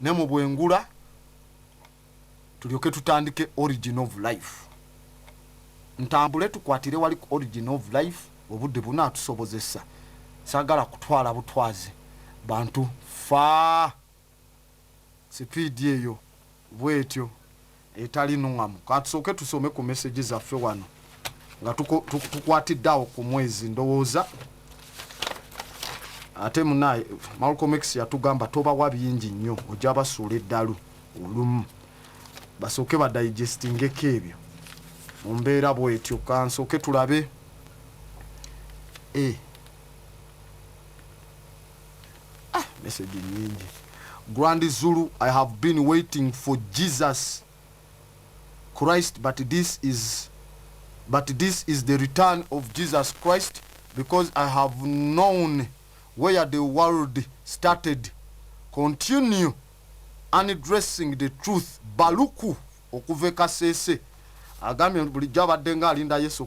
ne mu bwengula tulyoke tutandike origin of life. Ntambule tukwatire wali ku origin of life obudde bunaatusobozesa. Sagala kutwala butwaze bantu fa sipiidi eyo bwetyo etali nuŋŋamu. Katusooke tusome ku message zaffe wano nga tukwatidde awo ku mwezi ndowooza. Ate munaye Malcolm X yatugamba tobawa bingi nnyo ojja basuula eddalu olumu basooke badigestingeko ebyo mu mbeera bwetyo. Kansooke tulabe message nyingi. Grand Zulu, I have been waiting for Jesus Christ, but this is the return of Jesus Christ, because I have known where the world started. Continue unaddressing the truth. Baluku okuveka sese agambye bulijjo abadde nga alinda Yesu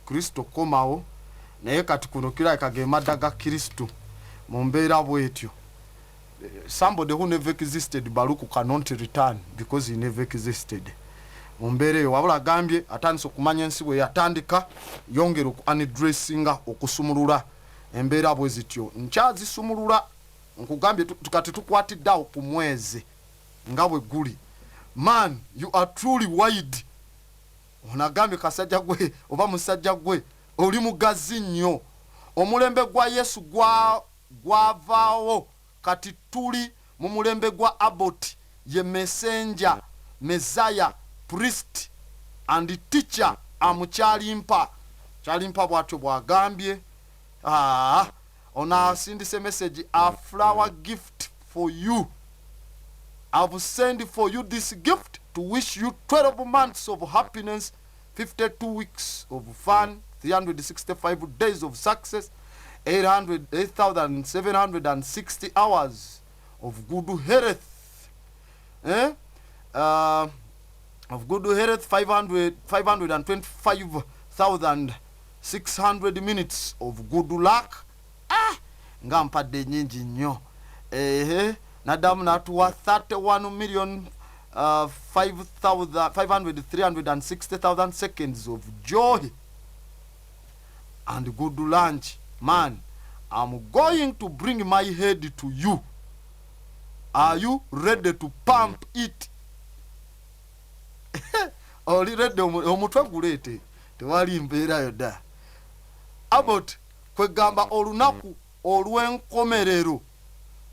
Kristo komawo naye kati kuno kirabika ge madda ga Kristo mu mbeera bwetyo. Somebody who never existed, Baluku cannot return because he never existed. Mu mbeera eyo wabula agambye atandise okumanya ensi bwe yatandika yongera unaddressinga okusumulula embeera bwe zityo. Nkyazisumulula nkugambye tukati tukwatidde ku mwezi nga bwe guli. Man, you are truly wide. Onagambye kasajja gwe oba musajja gwe oli mugazi nnyo. Omulembe gwa Yesu gwavaawo kati tuli mu mulembe gwa Abbott, ye messenger, Messiah, priest and teacher. Amukyalimpa kyalimpa bwatyo bwagambye. Ona sindise message, a flower gift for you. I've sent for you this gift to wish you 12 months of happiness, 52 weeks of fun, 365 days of success, 8,760 hours of good health. Of good health, 525,600 minutes of good luck. Nga mpadde nyingi nnyo. Nadamu natuwa 31,560,000 seconds of joy and good lunch. Man, I'm going to bring my head to you. Are you ready to pump it? Oli ready omutwe gulete. Tewali mbeera yoda. About kwegamba olunaku olw'enkomerero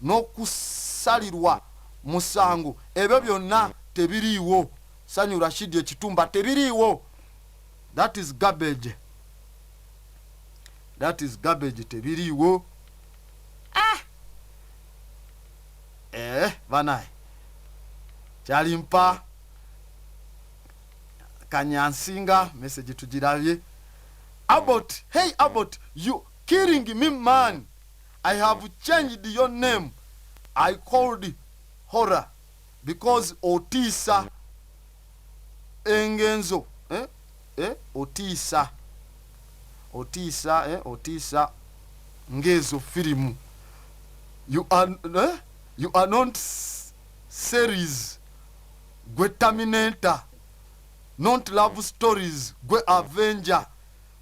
n'okusalirwa musango ebyo byonna tebiriiwo. Sanyu Rashid ekitumba tebiriiwo. That is garbage. That is garbage, tebiriiwo. Banaye kyalimpa kanyansinga message tugirabye. About, hey About, you killing me, man. I have changed your name. I called Horror because Otisa Engenzo. Otisa Ngezo film. You are not series. Gwe Terminator. Not love stories. Gwe Avenger,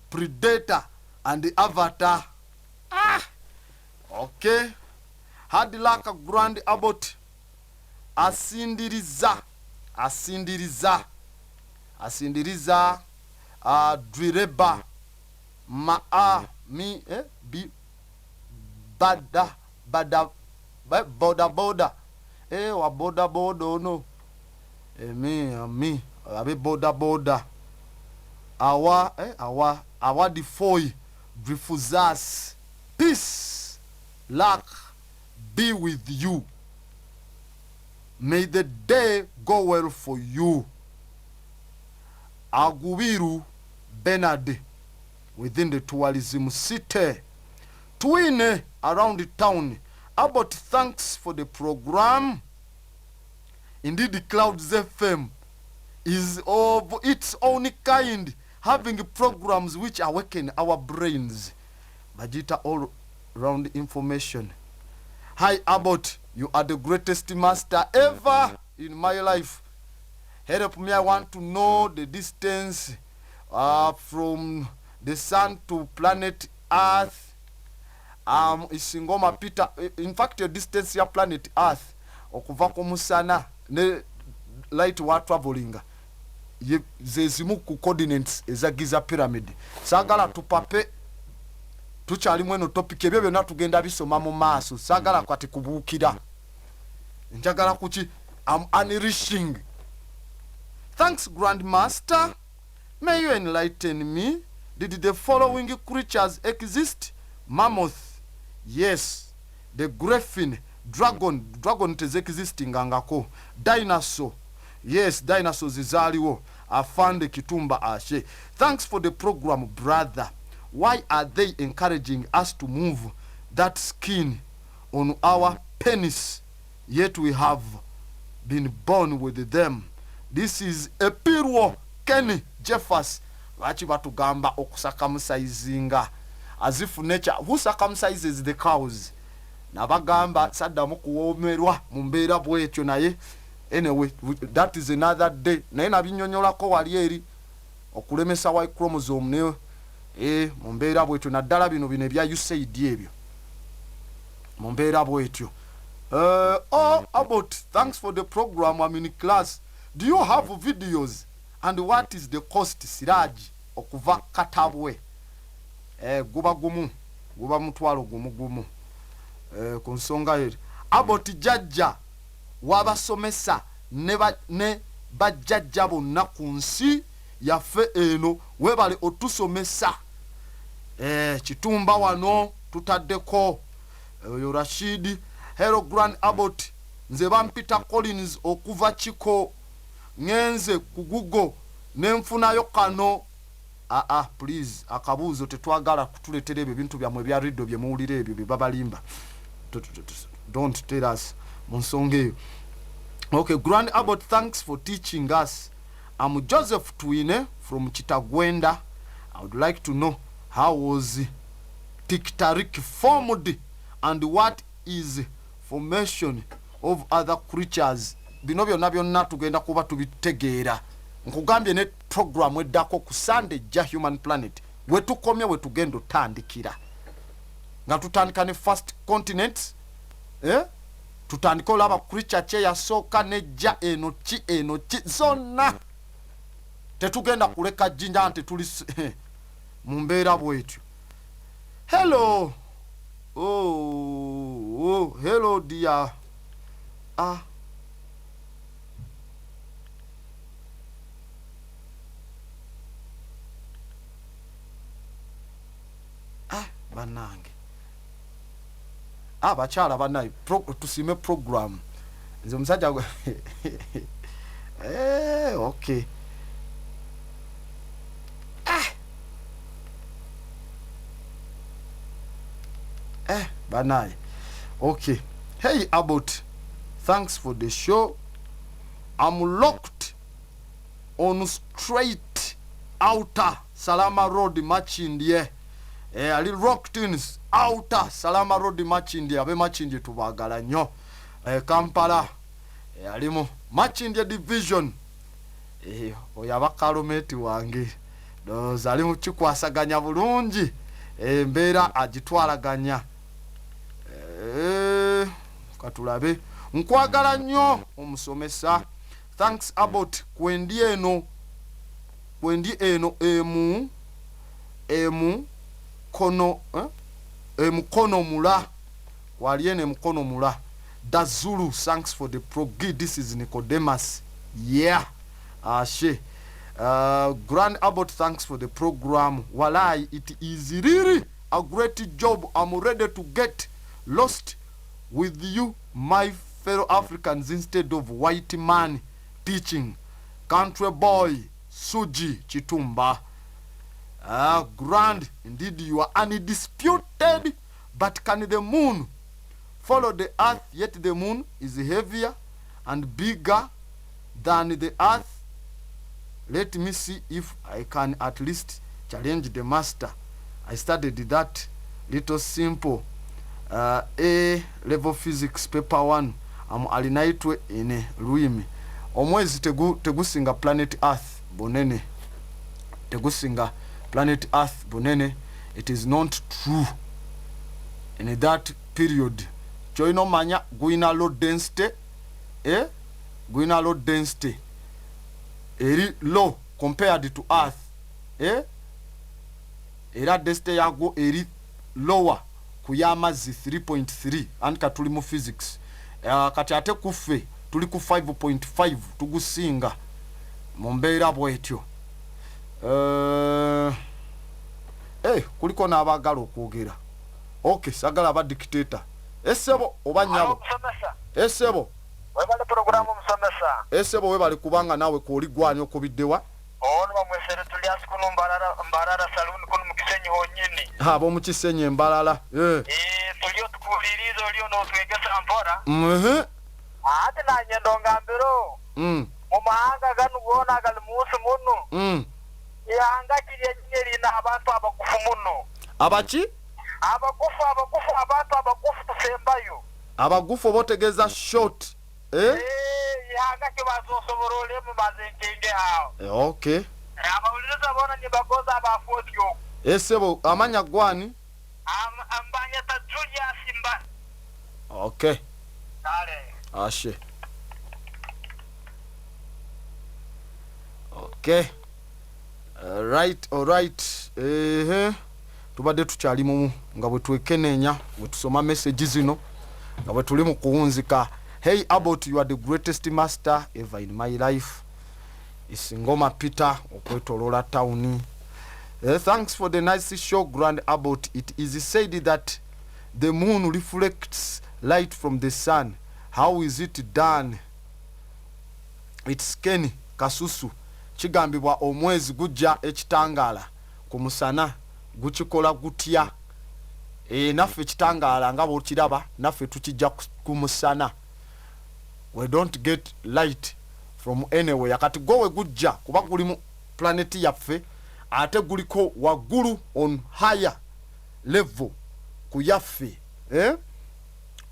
Predator, and the Avatar. Okay. Had like a grand About. Asindiriza. Drireba. Mi bi bada boda wa boda no mi abe boda awa the foy refusas. Peace, luck be with you. May the day go well for you. Agubiru Bernard within the tourism city. Twine around the town. About thanks for the program. Indeed, the Clouds FM is of its own kind, having programs which awaken our brains. Majita all round information. Hi About, you are the greatest master ever in my life. Help me, I want to know the distance from the sun to planet Earth. Isingoma Peter, in fact your distance ya planet Earth okuva ku musana ne light wa traveling zezimu ku coordinates ezagiza pyramid. Sagala tupape tuchali mweno topic ebyo byonna tugenda bisoma mu maaso. Sagala kwati kubuukira. Njagala kuchi I'm unleashing. Thanks Grandmaster. May you enlighten me. Did the following creatures exist? Mammoth. Yes. The griffin. Dragon is existing angako. Dinosaur. Yes, dinosaurs izaliwo. Afande Kitumba Ashe. Thanks for the program, brother. Why are they encouraging us to move that skin on our penis? Yet we have been born with them. This is Epirwo Kenny Jeffers. Wachi batugamba okusakamusizinga. As if nature, who circumcises the cows? Nabagamba Saddam kuwomerwa mumbeera bwetyo naye. Anyway, that is another day. Naye nabinyonyolako wali eri okulemesa Y chromosome ne mumbeera bwetyo naddala bino bya USAID ebyo. Mumbeera bwetyo. About thanks for the program. I'm in class. Do you have videos? And what is the cost, Siraj? Okuva Katabwe. Guba gumu. Guba mutwalo gumu. Konsonga yeri. About jajja. Wabasomesa. Ne bajajja bonna ku nsi yaffe eno. Webale otusomesa. Kitumba wano tutaddeko. Yo Rashidi. Hello Grand About. Nze bampita Collins okuva Chiko. ngenze ku Google nenfunayo kano. Please akabuuzo tetwagala kutuletera ebyo bintu byamwe bya rido bye muwulira ebyo bye babalimba. Don't tell us munsonga eyo. Okay, Grand Abbott, thanks for teaching us. I'm Joseph Twine from Chitagwenda. I would like to know how was Tiktarik formed and what is formation of other creatures. Bino byonna byonna tugenda kuba tubitegeera. Nkugambye ne program eddako ku Sunday ja Human Planet. Wetukomye wetugenda otandikira. Nga tutandika ne first continent. Tutandika olaba creature kye yasooka nejja eno ki zonna. Tetugenda kuleka jinja nti tuli mu mbeera bwetyo. Hello. Oh, hello dear. Banange. Bakyala banayi tusime program. Nze omusajja okay. Banayi. Okay. Hey Abbott, thanks for the show. I'm locked on straight outer Salama Road Machindye. Ali locked in outer Salama Road Machindye. Abe Machindye tubagala nnyo. Kampala. Alimu Machindye division. Oyaba kalometi wange. Doza alimu kikwasaganya bulungi. Mbeera agitwalaganya. Katulabe nkwagala nnyo omusomesa. Thanks Abbott. Kwendi eno mukono mula waliene mukono mula. Dazulu, thanks for the progi. This is Nicodemus. Yeah. Grand Abbott, thanks for the program. Walai, it is really a great job. I'm ready to get lost with you, my fellow Africans, instead of white man teaching. Country boy, Suji Chitumba. Grand, indeed you are undisputed. But can the moon follow the earth? Yet the moon is heavier and bigger than the earth. Let me see if I can at least challenge the master. I studied that little simple A level physics paper 1. Alinaitwe ine Luimi. Omwezi tegusinga planet Earth bonene. Tegusinga planet Earth bonene. It is not true. In that period, choino manya guina low density. Guina low density. Eri low compared to Earth. Era density yago eri lower kuyamazi 3.3 and katuli mu physics. Kati ate kufe tuli ku 5.5 tugusinga mu mbeera bwetyo. Kuliko n'abagala okwogera. Okay, sagala aba dictator. Esebo oba nyabo. Esebo. Webale programu musomesa. Esebo webale kubanga nawe kuli gwani okubiddewa. Ono bamwesere tulias kuno mbarara saloon kuno mukisenyi honyini. Bo mukisenyi mbalala. Tulio tukulirizo lio no twegesa mpora. Ate na nyendo ngambiro. Mumahanga ganu gona gali musu muno. Yanga kiriye nyeri na abantu abakufu muno. Abachi? Abakufu abantu abakufu tusembayo. Abagufu botegeza short. Yanga kibazo soborole mu mazenkenge hao. Okay. Abawuliza bona ni bagoza abafotyo. Esebo amanya gwani? Ambanya ta Julia Simba. Okay. Dale. Ashe. Okay. All right. Tubadde tukyali mu nga bwe twekenenya bwe tusoma message zino nga bwe tuli mu kuwunzika. Hey Abbott, you are the greatest master ever in my life. Isingoma Peter okwetolola town. Thanks for the nice show, Grand Abbott. It is said that the moon reflects light from the sun. How is it done? It's scanning kasusu kigambibwa omwezi gujja ekitangala ku musana gukikola gutya naffe ekitangala nga bw'okiraba naffe tukijja ku musana. We don't get light from anywhere. Kati gwe gujja kuba guli mu planet yaffe ate guliko waggulu on higher level ku yaffe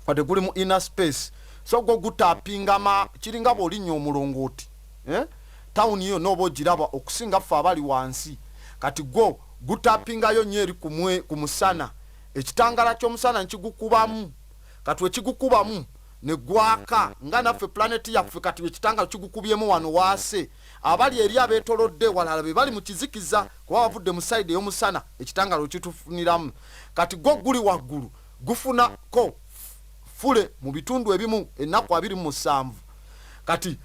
kati guli mu inner space. So go gutapinga kiringa bw'olinnyo omulongooti tawuni yo n'oba ogiraba okusinga ffe abali wansi. Kati gwo gutapingayo nnyo eri ku musana ekitangala ky'omusana nkigukubamu. Kati wekigukubamu ne gwaka nga naffe planet yaffe kati ekitangala kigukubyemu wano waase abali eri abeetolodde walala be bali mu kizikiza kuba bavudde mu side y'omusana ekitangala okitufuniramu. Kati gwo guli waggulu gufunako fule mu bitundu ebimu ennaku 27. Kati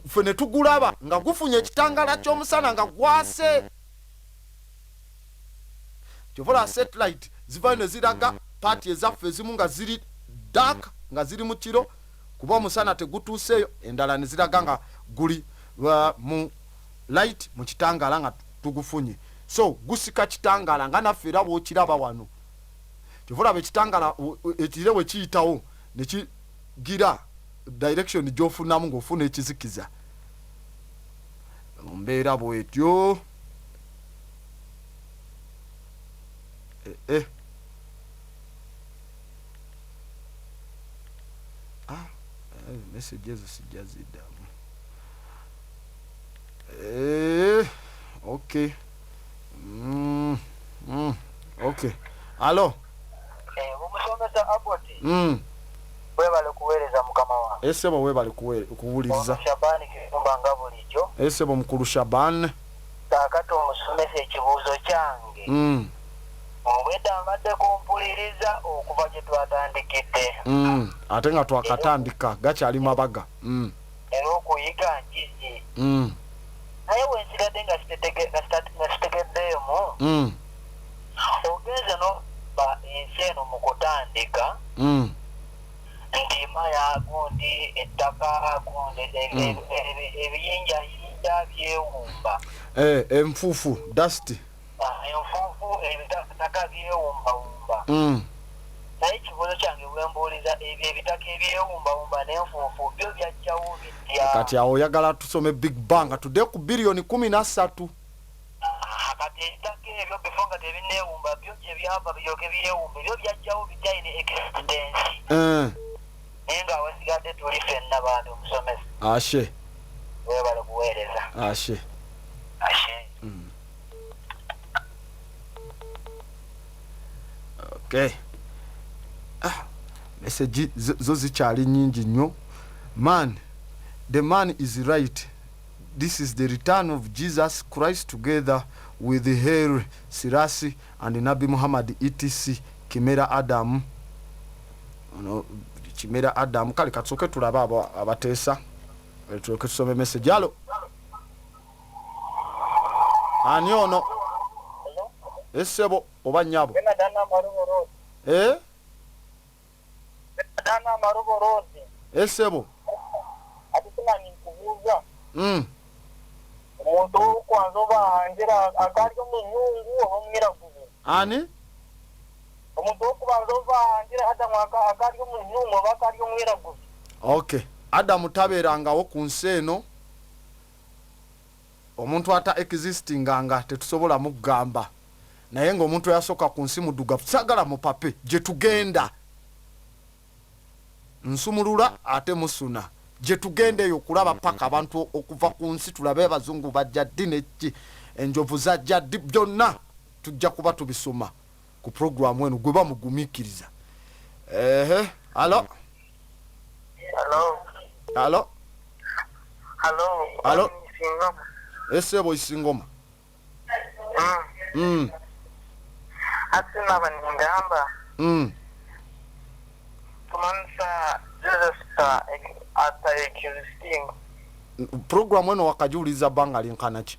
ffe ne tugulaba nga gufunye ekitangala ky'omusana nga gwase. Kyovola satellite zivayo ne ziraga paati ezaffe ezimu nga ziri dark nga ziri mu kiro kuba omusana tegutuuseeyo, endala ne ziraga nga guli mu light mu kitangala nga tugufunye. So gusika kitangala nga naffe era bw'okiraba wano. Kyovola ekitangala ekire bwe kiyitawo ne kigira direction gy'ofunamu ng'ofuna ekizikiza. Mbeera bw'etyo. Messages sijaziddamu. Okay. Okay. Alo. Omusomesa Aboti. Webale kuweereza mukama wange. Esebo webale kuwuliriza. Shabani Kibumba nga bulijjo. Esebo mukulu Shaban. Kaakati omusomesa ekibuuzo kyange. Obwedda amadde kumpuliriza okuva gye twatandikidde. Ate nga twakatandika gakyali mabaga. Era okuyiga nkizi. Naye wensigadde nga sitegeddeemu. Ogenze n'oba ensi eno mu kutandika. Ndima yagundi ettaka gundi ebiyinjayinja byewumba. Enfuufu dust. Enfuufu ebitaka byewumbawumba. Naye ekibuuzo kyange bwembuuliza ebyo ebitaka ebyewumbawumba n'enfuufu byo byajjawo bitya? Kati awo oyagala tusome Big Bang tudde ku biliyoni 13. Kati ebitaka ebyo bifo nga tebineewumba byo gye byava biryoke byewumba byo byajjawo bitya ine existence. Naye nga wasigadde tuli ffenna bantu omusomesa. Ashe. Webale kuweereza. Ashe. Okay. Message zo zikyali nyingi nnyo. Man, the man is right. This is the return of Jesus Christ together with Haile Selassie and Nabi Muhammad etc. Kimera Adam. Kimera Adam kale katsoke tulaba abateesa. Tuloke tusome message. Alo. Ani ono? Esebo oba nyabo. Dana Marugo Road. Esebo. Atukuna nkubuza. Omuntu kwanza obanjira akali omunyungu omumiraguzi. Ani? Omuntu okubanza obanjira Adamu akali omunyungu akali omumiraguzi. Okay. Adamu tabeerangawo ku nsi eno. Omuntu ata existing anga tetusobola mugamba. Naye ng'omuntu yasoka ku nsi muddugavu sagala mu pape gye tugenda. Nsumulula ate musuna. Gye tugendeyo okulaba paka abantu okuva ku nsi tulabe abazungu bajja ddi neki enjovu zajja ddi byonna tujja kuba tubisoma ku programu eno gwe bamugumiikiriza. Alo. Alo. Alo. Esebo isingoma. Atina baningamba. Tumansa Jesus ata existing. Programu eno wakajuliza banga linkanaki.